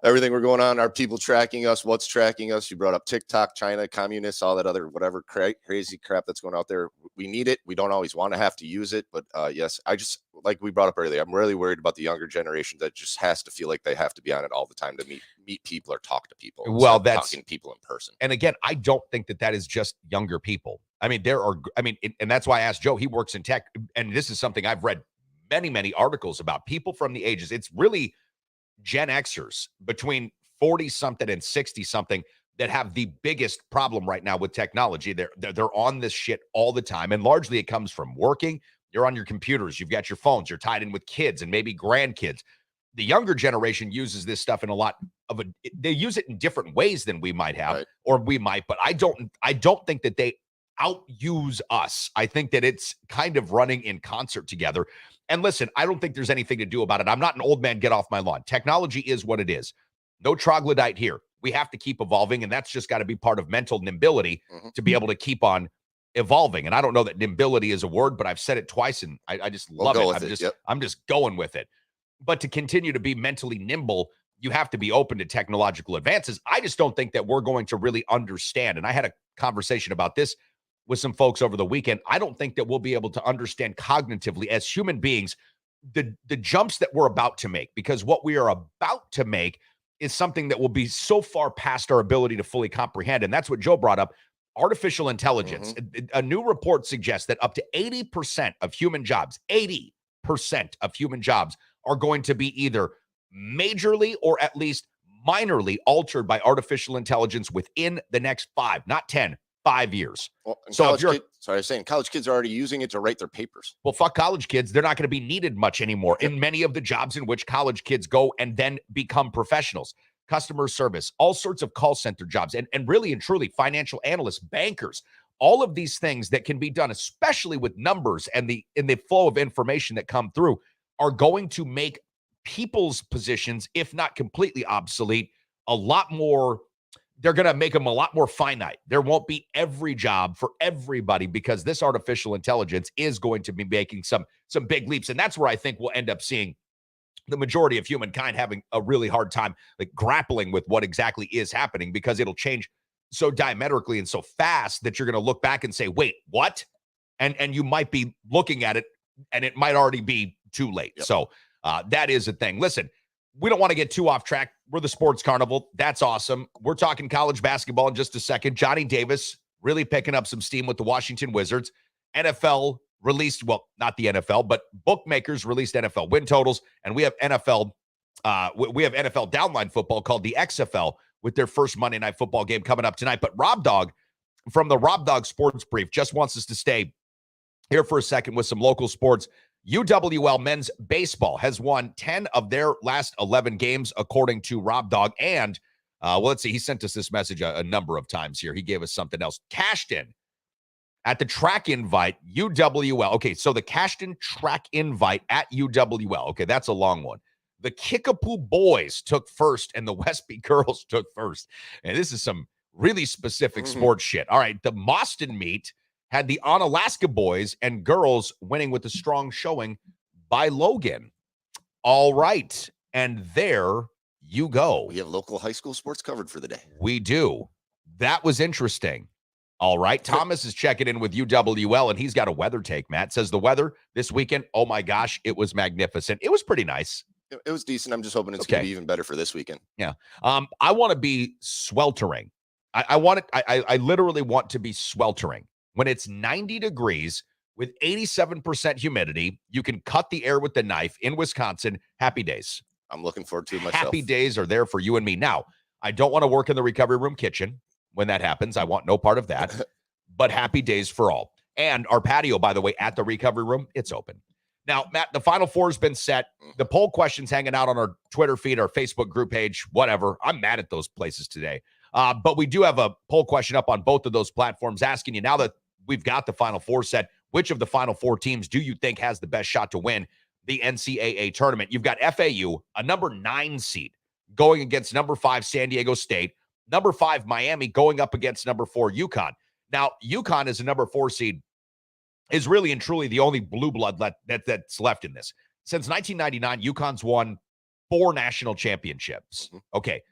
everything we're going on, our people tracking us, what's tracking us. You brought up TikTok, China, communists, all that other whatever crazy crap that's going out there. We need it. We don't always want to have to use it. But yes, I just, like we brought up earlier, I'm really worried about the younger generation that just has to feel like they have to be on it all the time to meet people or talk to people. Well, that's talking to people in person. And again, I don't think that is just younger people. I mean, and that's why I asked Joe. He works in tech, and this is something I've read many articles about. People from the ages, it's really Gen Xers between 40-something and 60-something that have the biggest problem right now with technology. They're on this shit all the time, and largely it comes from working. You're on your computers, you've got your phones, you're tied in with kids and maybe grandkids. The younger generation uses this stuff in a lot of they use it in different ways than we might have, right, or we might, but I don't think that they outuse us. I think that it's kind of running in concert together. And listen, I don't think there's anything to do about it. I'm not an old man, get off my lawn. Technology is what it is. No troglodyte here. We have to keep evolving, and that's just got to be part of mental nimbility to be able to keep on evolving. And I don't know that nimbility is a word, but I've said it twice and I just love it. I'm just going with it. But to continue to be mentally nimble, you have to be open to technological advances. I just don't think that we're going to really understand. And I had a conversation about this with some folks over the weekend. I don't think that we'll be able to understand cognitively as human beings the jumps that we're about to make, because what we are about to make is something that will be so far past our ability to fully comprehend. And that's what Joe brought up. Artificial intelligence. A new report suggests that up to 80% of human jobs, 80% of human jobs are going to be either majorly or at least minorly altered by artificial intelligence within the next 5, not 10, 5 years. Well, so if you're, I was saying college kids are already using it to write their papers. Well, fuck college kids. They're not going to be needed much anymore in many of the jobs in which college kids go and then become professionals. Customer service, all sorts of call center jobs, and really and truly financial analysts, bankers, all of these things that can be done, especially with numbers and the flow of information that come through, are going to make people's positions, if not completely obsolete, a lot more. They're going to make them a lot more finite. There won't be every job for everybody because this artificial intelligence is going to be making some big leaps. And that's where I think we'll end up seeing the majority of humankind having a really hard time like grappling with what exactly is happening, because it'll change so diametrically and so fast that you're going to look back and say, wait, what? And you might be looking at it and it might already be too late. Yep. So that is a thing. Listen, we don't want to get too off track. We're the Sports Carnival. That's awesome. We're talking college basketball in just a second. Johnny Davis really picking up some steam with the Washington Wizards. NFL released, well, not the NFL, but bookmakers released NFL win totals, and we have NFL downline football called the XFL with their first Monday Night Football game coming up tonight. But Rob Dog from the Rob Dog Sports Brief just wants us to stay here for a second with some local sports. UWL men's baseball has won 10 of their last 11 games, according to Rob Dog. And, let's see, he sent us this message a number of times here. He gave us something else. Cashed in at the track invite, UWL. Okay, so the Cashton track invite at UWL. Okay, that's a long one. The Kickapoo boys took first, and the Westby girls took first. And this is some really specific sports shit. All right, the Boston meet had the Onalaska boys and girls winning with a strong showing by Logan. All right. And there you go. We have local high school sports covered for the day. We do. That was interesting. All right. Thomas is checking in with UWL, and he's got a weather take, Matt. Says the weather this weekend, oh my gosh, it was magnificent. It was pretty nice. It was decent. I'm just hoping it's going to be even better for this weekend. Yeah. I want to be sweltering. I literally want to be sweltering. When it's 90 degrees with 87% humidity, you can cut the air with the knife in Wisconsin. Happy days. I'm looking forward to it myself. Happy days are there for you and me. Now, I don't want to work in the recovery room kitchen when that happens. I want no part of that. But happy days for all. And our patio, by the way, at the recovery room, it's open. Now, Matt, the Final Four has been set. The poll question's hanging out on our Twitter feed, our Facebook group page, whatever. I'm mad at those places today. But we do have a poll question up on both of those platforms asking you, now that we've got the Final Four set, which of the Final Four teams do you think has the best shot to win the NCAA tournament? You've got FAU, a number 9 seed, going against number 5 San Diego State, number 5 Miami going up against number 4 UConn. Now, UConn as a number 4 seed is really and truly the only blue blood that's left in this. Since 1999, UConn's won 4 national championships. Okay,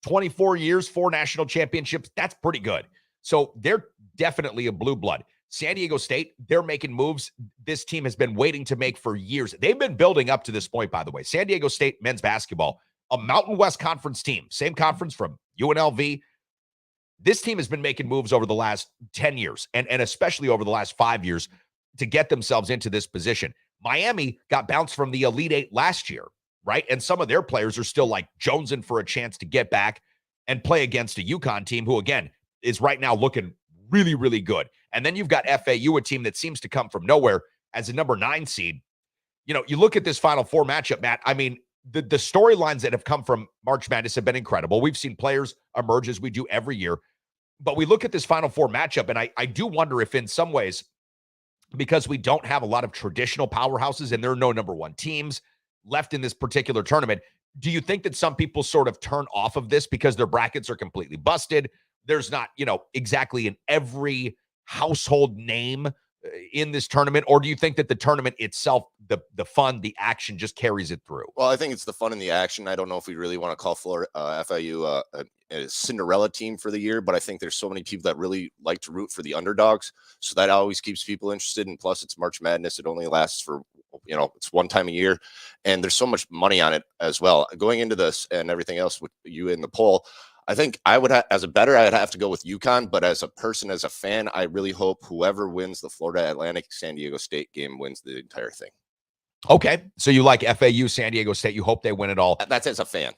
24 years, 4 national championships. That's pretty good. So they're definitely a blue blood. San Diego State, they're making moves this team has been waiting to make for years. They've been building up to this point, by the way. San Diego State men's basketball, a Mountain West Conference team, same conference from UNLV. This team has been making moves over the last 10 years and especially over the last 5 years to get themselves into this position. Miami got bounced from the Elite Eight last year, right? And some of their players are still like jonesing for a chance to get back and play against a UConn team who, again, is right now looking really, really good. And then you've got FAU, a team that seems to come from nowhere as a number 9 seed. You know, you look at this Final Four matchup, Matt, I mean, the storylines that have come from March Madness have been incredible. We've seen players emerge as we do every year. But we look at this Final Four matchup, and I do wonder if in some ways, because we don't have a lot of traditional powerhouses and there are no number 1 teams left in this particular tournament, do you think that some people sort of turn off of this because their brackets are completely busted? There's not, exactly in every household name in this tournament, or do you think that the tournament itself, the fun, the action just carries it through? Well, I think it's the fun and the action. I don't know if we really want to call FIU a Cinderella team for the year, but I think there's so many people that really like to root for the underdogs. So that always keeps people interested. And plus, it's March Madness. It only lasts for, it's one time a year. And there's so much money on it as well. Going into this and everything else with you in the poll, I think I would, as a bettor, I'd have to go with UConn. But as a person, as a fan, I really hope whoever wins the Florida Atlantic San Diego State game wins the entire thing. Okay, so you like FAU, San Diego State. You hope they win it all. That's as a fan.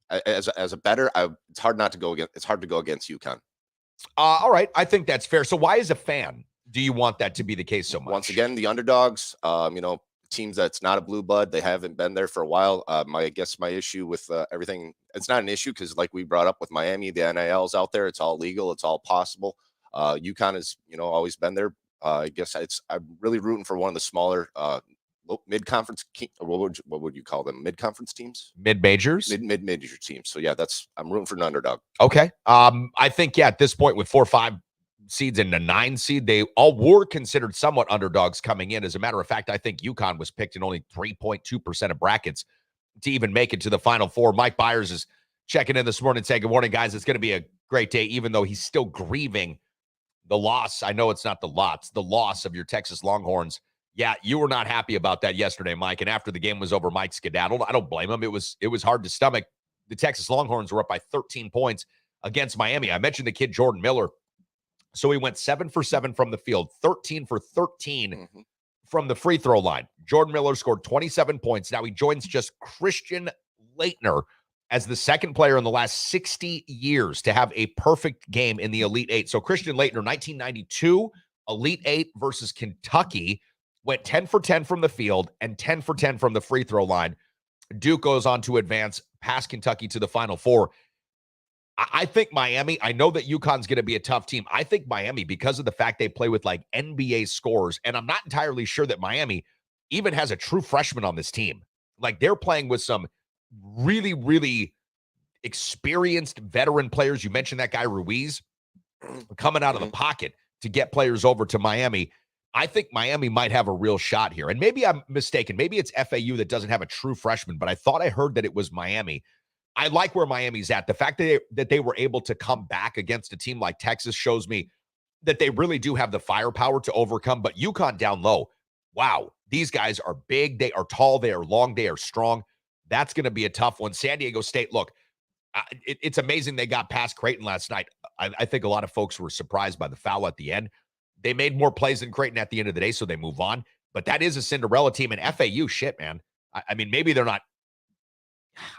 As a bettor, it's hard not to go against. It's hard to go against UConn. All right, I think that's fair. So why, as a fan, do you want that to be the case so much? Once again, the underdogs. Teams that's not a blue blood. They haven't been there for a while. My issue with everything. It's not an issue because, like we brought up with Miami, the NIL's out there. It's all legal. It's all possible. UConn has always been there. I guess I'm really rooting for one of the smaller mid-conference. What would you call them? Mid-conference teams? Mid-majors? Mid-major teams. So yeah, I'm rooting for an underdog. Okay. I think at this point with 4 or 5 seeds and a 9 seed, they all were considered somewhat underdogs coming in. As a matter of fact, I think UConn was picked in only 3.2% of brackets to even make it to the Final Four. Mike Byers is checking in this morning saying, good morning, guys. It's going to be a great day, even though he's still grieving the loss. I know it's not the loss of your Texas Longhorns. Yeah, you were not happy about that yesterday, Mike. And after the game was over, Mike skedaddled. I don't blame him. It was hard to stomach. The Texas Longhorns were up by 13 points against Miami. I mentioned the kid Jordan Miller. So he went 7 for 7 from the field, 13 for 13 from the free throw line. Jordan Miller scored 27 points. Now he joins just Christian Laettner as the second player in the last 60 years to have a perfect game in the Elite Eight. So Christian Laettner, 1992, Elite Eight versus Kentucky, went 10 for 10 from the field and 10 for 10 from the free throw line. Duke goes on to advance past Kentucky to the Final Four. I think Miami, I know that UConn's going to be a tough team. I think Miami, because of the fact they play with like NBA scorers, and I'm not entirely sure that Miami even has a true freshman on this team. Like they're playing with some really, really experienced veteran players. You mentioned that guy Ruiz coming out of the pocket to get players over to Miami. I think Miami might have a real shot here. And maybe I'm mistaken. Maybe it's FAU that doesn't have a true freshman, but I thought I heard that it was Miami. I like where Miami's at. The fact that they were able to come back against a team like Texas shows me that they really do have the firepower to overcome. But UConn down low, wow, these guys are big. They are tall. They are long. They are strong. That's going to be a tough one. San Diego State, look, it's amazing they got past Creighton last night. I think a lot of folks were surprised by the foul at the end. They made more plays than Creighton at the end of the day, so they move on. But that is a Cinderella team. And FAU, shit, man. I mean, maybe they're not,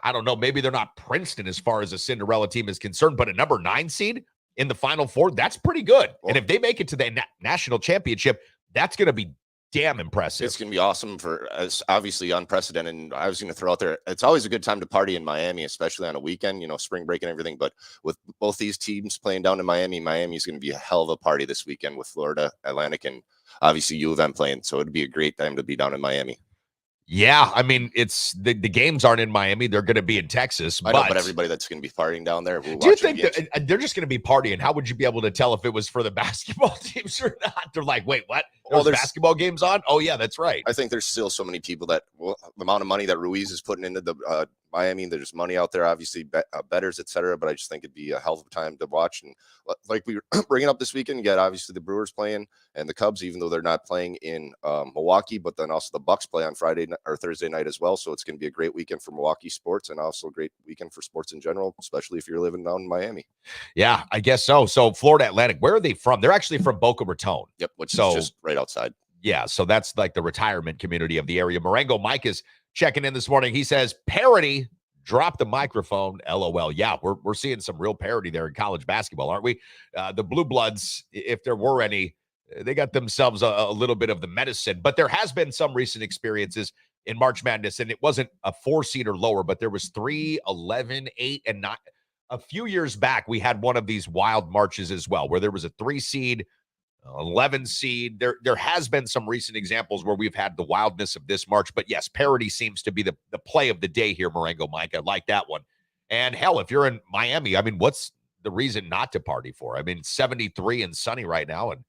I don't know, maybe they're not Princeton as far as a Cinderella team is concerned, but a number 9 seed in the Final Four, that's pretty good. Well, and if they make it to the national championship, that's going to be damn impressive. It's going to be awesome it's obviously unprecedented. And I was going to throw out there, it's always a good time to party in Miami, especially on a weekend, spring break and everything. But with both these teams playing down in Miami, Miami's going to be a hell of a party this weekend with Florida Atlantic and obviously U of M playing. So it'd be a great time to be down in Miami. Yeah, I mean, it's the games aren't in Miami; they're going to be in Texas. I know, but everybody that's going to be partying down there, do you think that they're just going to be partying? How would you be able to tell if it was for the basketball teams or not? They're like, wait, what? There's basketball games on? Oh yeah, that's right. I think there's still so many people that the amount of money that Ruiz is putting into the Miami, there's money out there, obviously bettors, etc. But I just think it'd be a hell of a time to watch. And like we were bringing up this weekend, you got obviously the Brewers playing and the Cubs, even though they're not playing in Milwaukee, but then also the Bucks play on Friday or Thursday night as well. So it's going to be a great weekend for Milwaukee sports and also a great weekend for sports in general, especially if you're living down in Miami. Yeah, I guess so. So Florida Atlantic, where are they from? They're actually from Boca Raton. Yep, which is just right outside. Yeah, so that's like the retirement community of the area. Marengo Mike is checking in this morning. He says, parody, drop the microphone, LOL. Yeah, we're seeing some real parody there in college basketball, aren't we? The Blue Bloods, if there were any, they got themselves a little bit of the medicine. But there has been some recent experiences in March Madness, and it wasn't a 4 seed or lower, but there was 3, 11, 8, and 9. A few years back, we had one of these wild marches as well, where there was a 3 seed, 11 seed. There has been some recent examples where we've had the wildness of this March, but yes, parity seems to be the play of the day here, Marengo Mike. I like that one. And hell, if you're in Miami, I mean, what's the reason not to party for? I mean, 73 and sunny right now, and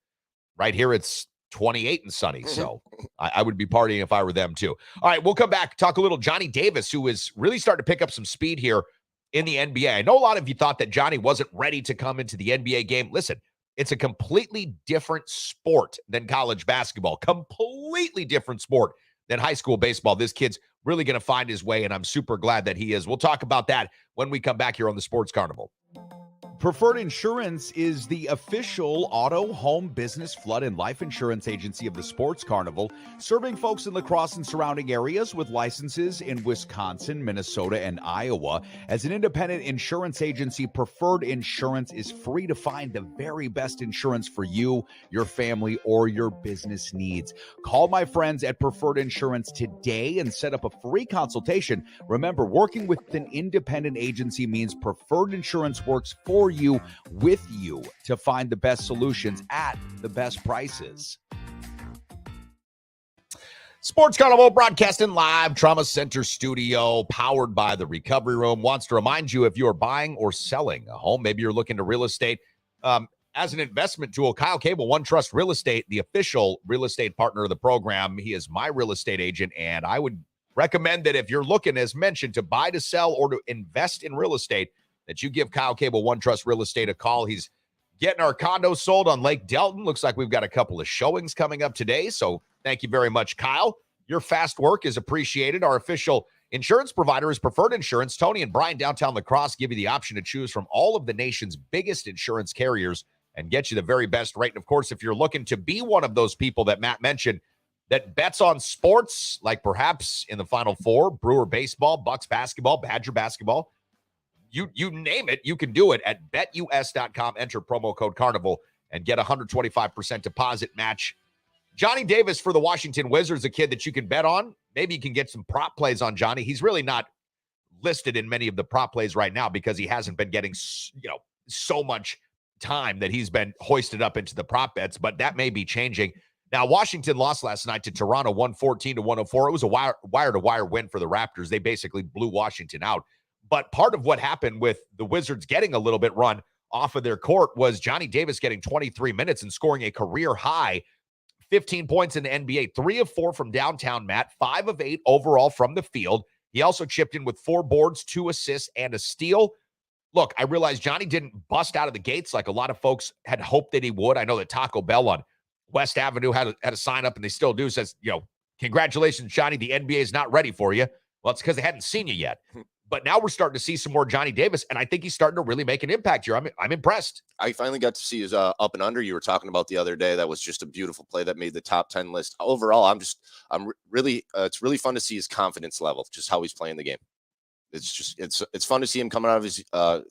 Right here, it's 28 and sunny. So I would be partying if I were them too. All right, we'll come back, talk a little Johnny Davis, who is really starting to pick up some speed here in the NBA. I know a lot of you thought that Johnny wasn't ready to come into the NBA game. Listen, it's a completely different sport than college basketball, completely different sport than high school baseball. This kid's really going to find his way, and I'm super glad that he is. We'll talk about that when we come back here on the Sports Carnival. Preferred Insurance is the official auto, home, business, flood, and life insurance agency of the Sports Carnival, serving folks in La Crosse and surrounding areas with licenses in Wisconsin, Minnesota, and Iowa. As an independent insurance agency, Preferred Insurance is free to find the very best insurance for you, your family, or your business needs. Call my friends at Preferred Insurance today and set up a free consultation. Remember, working with an independent agency means Preferred Insurance works for you, with you, to find the best solutions at the best prices. Sports Carnival broadcasting live, Trauma Center studio, powered by the Recovery Room. Wants to remind you, if you're buying or selling a home, maybe you're looking to real estate as an investment tool, Kyle Cable, One Trust Real Estate, the official real estate partner of the program. He is my real estate agent, and I would recommend that if you're looking, as mentioned, to buy, to sell, or to invest in real estate, that you give Kyle Cable, One Trust Real Estate, a call. He's getting our condo sold on Lake Delton. Looks like we've got a couple of showings coming up today. So thank you very much, Kyle. Your fast work is appreciated. Our official insurance provider is Preferred Insurance. Tony and Brian, downtown La Crosse, give you the option to choose from all of the nation's biggest insurance carriers and get you the very best rate. And of course, if you're looking to be one of those people that Matt mentioned that bets on sports, like perhaps in the Final Four, Brewer baseball, Bucks basketball, Badger basketball, you name it, you can do it at betus.com. Enter promo code Carnival and get a 125% deposit match. Johnny Davis for the Washington Wizards, a kid that you can bet on. Maybe you can get some prop plays on Johnny. He's really not listed in many of the prop plays right now because he hasn't been getting, so much time that he's been hoisted up into the prop bets, but that may be changing. Now, Washington lost last night to Toronto, 114-104. It was a wire-to-wire win for the Raptors. They basically blew Washington out. But part of what happened with the Wizards getting a little bit run off of their court was Johnny Davis getting 23 minutes and scoring a career high 15 points in the NBA, 3 of 4 from downtown, Matt, 5 of 8 overall from the field. He also chipped in with 4 boards, 2 assists, and a steal. Look, I realize Johnny didn't bust out of the gates like a lot of folks had hoped that he would. I know that Taco Bell on West Avenue had a sign up, and they still do, says, congratulations, Johnny, the NBA is not ready for you. Well, it's because they hadn't seen you yet. But now we're starting to see some more Johnny Davis, and I think he's starting to really make an impact here. I'm impressed. I finally got to see his up and under you were talking about the other day. That was just a beautiful play that made the top 10 list. Overall, I'm really it's really fun to see his confidence level, just how he's playing the game. It's fun to see him coming out of his out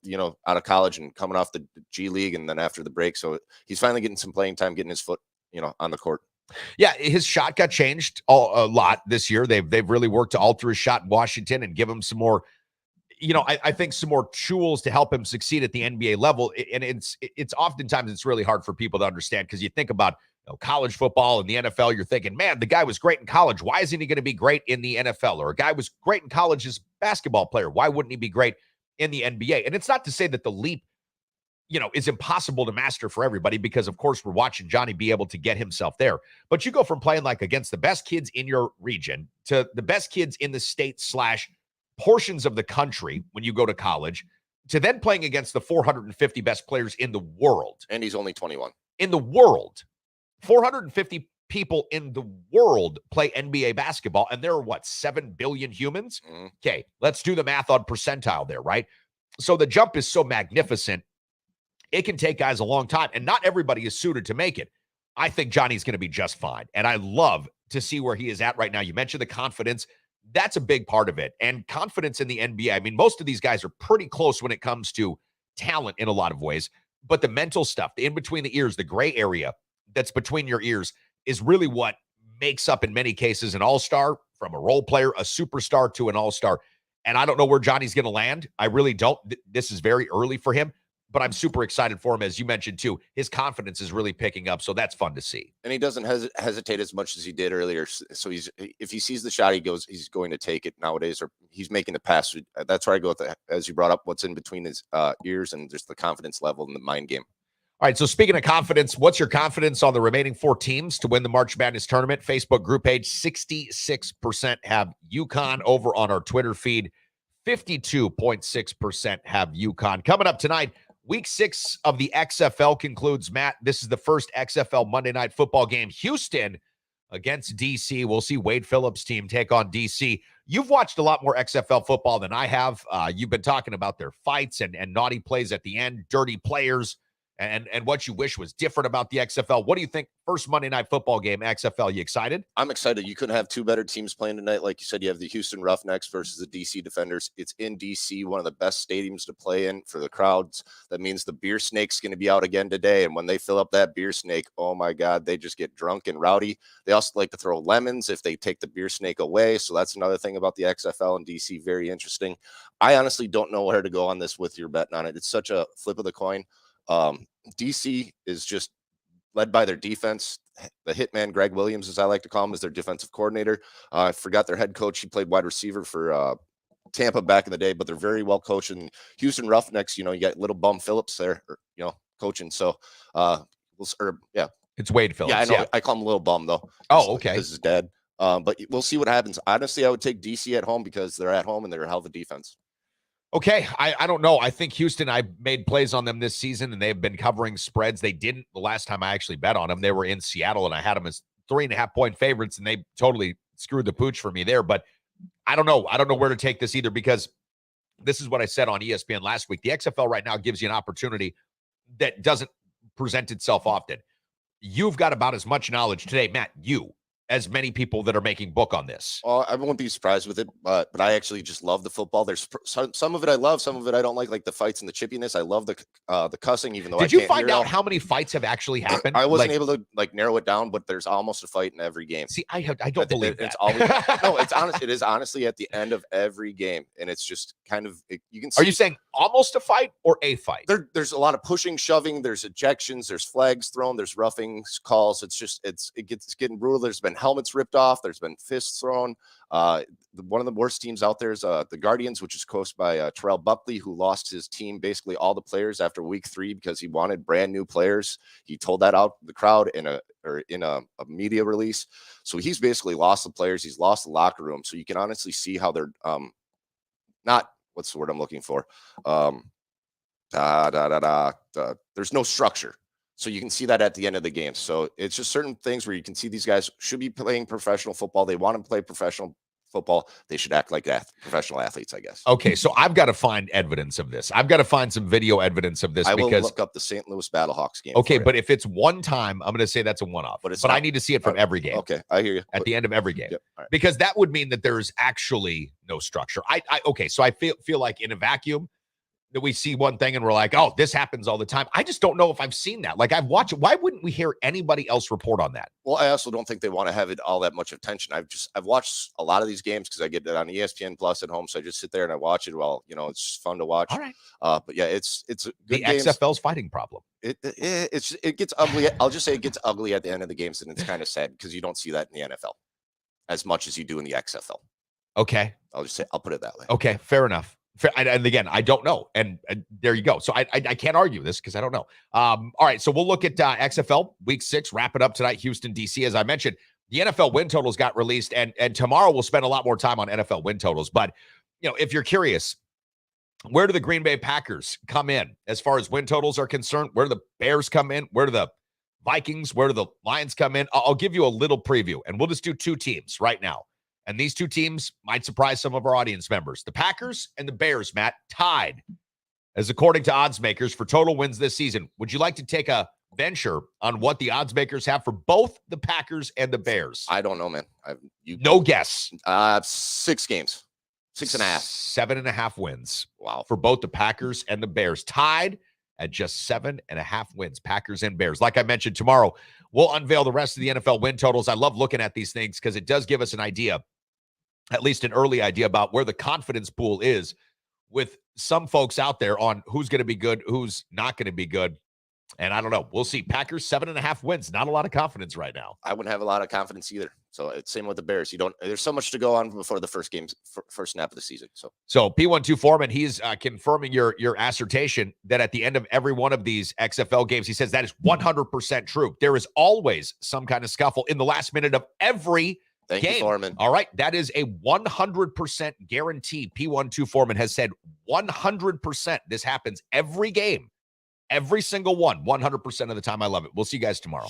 of college and coming off the G League and then after the break. So he's finally getting some playing time, getting his foot on the court. Yeah, his shot got changed a lot this year. They've really worked to alter his shot in Washington and give him some more, I think some more tools to help him succeed at the NBA level. And it's oftentimes it's really hard for people to understand because you think about college football and the NFL, you're thinking, man, the guy was great in college. Why isn't he going to be great in the NFL? Or a guy was great in college as a basketball player. Why wouldn't he be great in the NBA? And it's not to say that the leap, is impossible to master for everybody because, of course, we're watching Johnny be able to get himself there. But you go from playing like against the best kids in your region to the best kids in the state / portions of the country when you go to college to then playing against the 450 best players in the world. And he's only 21. In the world. 450 people in the world play NBA basketball, and there are, 7 billion humans? Okay, let's do the math on percentile there, right? So the jump is so magnificent, it can take guys a long time, and not everybody is suited to make it. I think Johnny's going to be just fine, and I love to see where he is at right now. You mentioned the confidence. That's a big part of it, and confidence in the NBA. I mean, most of these guys are pretty close when it comes to talent in a lot of ways, but the mental stuff, the in between the ears, the gray area that's between your ears is really what makes up in many cases an all-star, from a role player, a superstar to an all-star. And I don't know where Johnny's going to land. I really don't. This is very early for him, but I'm super excited for him. As you mentioned too, his confidence is really picking up. So that's fun to see. And he doesn't hesitate as much as he did earlier. So if he sees the shot, he's going to take it nowadays, or he's making the pass. That's where I go with as you brought up, what's in between his ears and just the confidence level and the mind game. All right, so speaking of confidence, what's your confidence on the remaining 4 teams to win the March Madness tournament? Facebook group page, 66% have UConn. Over on our Twitter feed, 52.6% have UConn. Coming up tonight, week 6 of the XFL concludes. Matt, this is the first XFL Monday Night Football game. Houston against DC. We'll see Wade Phillips' team take on DC. You've watched a lot more XFL football than I have. You've been talking about their fights and naughty plays at the end, dirty players, and what you wish was different about the XFL. What do you think? First Monday Night Football game, XFL. You excited? I'm excited. You couldn't have 2 better teams playing tonight. Like you said, you have the Houston Roughnecks versus the DC Defenders. It's in DC, one of the best stadiums to play in for the crowds. That means the beer snake's going to be out again today. And when they fill up that beer snake, oh my God, they just get drunk and rowdy. They also like to throw lemons if they take the beer snake away. So that's another thing about the XFL and DC. Very interesting. I honestly don't know where to go on this with your betting on it. It's such a flip of the coin. DC is just led by their defense. The hitman, Greg Williams, as I like to call him, is their defensive coordinator. I forgot their head coach. He played wide receiver for Tampa back in the day, but they're very well coached. And Houston Roughnecks, you got little bum Phillips there, coaching. So, It's Wade Phillips. Yeah, I know. Yeah. I call him Little Bum though. Oh, okay. This is dad. But we'll see what happens. Honestly, I would take DC at home because they're at home and they're a hell of a defense. Okay, I don't know. I think Houston, I made plays on them this season, and they've been covering spreads. They didn't the last time I actually bet on them. They were in Seattle, and I had them as 3.5-point favorites, and they totally screwed the pooch for me there. But I don't know. I don't know where to take this either, because this is what I said on ESPN last week. The XFL right now gives you an opportunity that doesn't present itself often. You've got about as much knowledge today, Matt, as many people that are making book on this. I won't be surprised with it, but I actually just love the football. There's some of it I love, some of it I don't like the fights and the chippiness. I love the cussing, even though Did you find out how many fights have actually happened? I wasn't able to narrow it down, but there's almost a fight in every game. See, I don't believe that. It's always no. It's honest. It is honestly at the end of every game, and it's just kind of you can see. Are you saying almost a fight or a fight? There's a lot of pushing, shoving. There's ejections. There's flags thrown. There's roughing calls. It's getting brutal. There's been helmets ripped off. There's been fists thrown. One of the worst teams out there is the Guardians, which is coached by Terrell Buckley, who lost his team, basically all the players after week 3 because he wanted brand new players. He told that out to the crowd in a media release. So he's basically lost the players. He's lost the locker room. So you can honestly see how they're not what's the word I'm looking for. There's no structure. So you can see that at the end of the game. So it's just certain things where you can see these guys should be playing professional football. They want to play professional football. They should act like professional athletes, I guess. Okay, so I've got to find evidence of this. I've got to find some video evidence of this. I will because look up the St. Louis Battlehawks game. Okay, but if it's one time, I'm going to say that's a one-off. But I need to see it from every game. Okay, I hear you. At the end of every game. Yep. Right. Because that would mean that there's actually no structure. Okay, so I feel like in a vacuum, that we see one thing and we're like, oh, this happens all the time. I just don't know if I've seen that. Like, I've watched it. Why wouldn't we hear anybody else report on that? Well, I also don't think they want to have it all that much attention. I've watched a lot of these games because I get it on ESPN Plus at home. So I just sit there and I watch it. Well, it's just fun to watch. All right. But yeah, it's a good the games. XFL's fighting problem. It gets ugly. I'll just say it gets ugly at the end of the games, and it's kind of sad because you don't see that in the NFL as much as you do in the XFL. Okay. I'll put it that way. Okay, fair enough. And again, I don't know. And there you go. So I can't argue this because I don't know. All right. So we'll look at XFL week 6, wrap it up tonight. Houston, DC, as I mentioned, the NFL win totals got released, and tomorrow we'll spend a lot more time on NFL win totals. But, if you're curious, where do the Green Bay Packers come in as far as win totals are concerned? Where do the Bears come in? Where do the Vikings, where do the Lions come in? I'll give you a little preview, and we'll just do 2 teams right now. And these 2 teams might surprise some of our audience members. The Packers and the Bears, Matt, tied, as according to odds makers, for total wins this season. Would you like to take a venture on what the odds makers have for both the Packers and the Bears? I don't know, man. No guess. 6 games. 6.5. 7.5 wins. Wow. For both the Packers and the Bears. Tied at just 7.5 wins. Packers and Bears. Like I mentioned, tomorrow we'll unveil the rest of the NFL win totals. I love looking at these things because it does give us an idea, at least an early idea, about where the confidence pool is with some folks out there on who's going to be good, who's not going to be good. And I don't know. We'll see. Packers 7.5 wins. Not a lot of confidence right now. I wouldn't have a lot of confidence either. So it's same with the Bears. There's so much to go on before the first snap of the season. So P12 Foreman, he's confirming your assertion that at the end of every one of these XFL games, he says that is 100% true. There is always some kind of scuffle in the last minute of every Thank game. you, Foreman. All right. That is a 100% guarantee. P12 Foreman has said 100%. This happens every game. Every single one, 100% of the time. I love it. We'll see you guys tomorrow.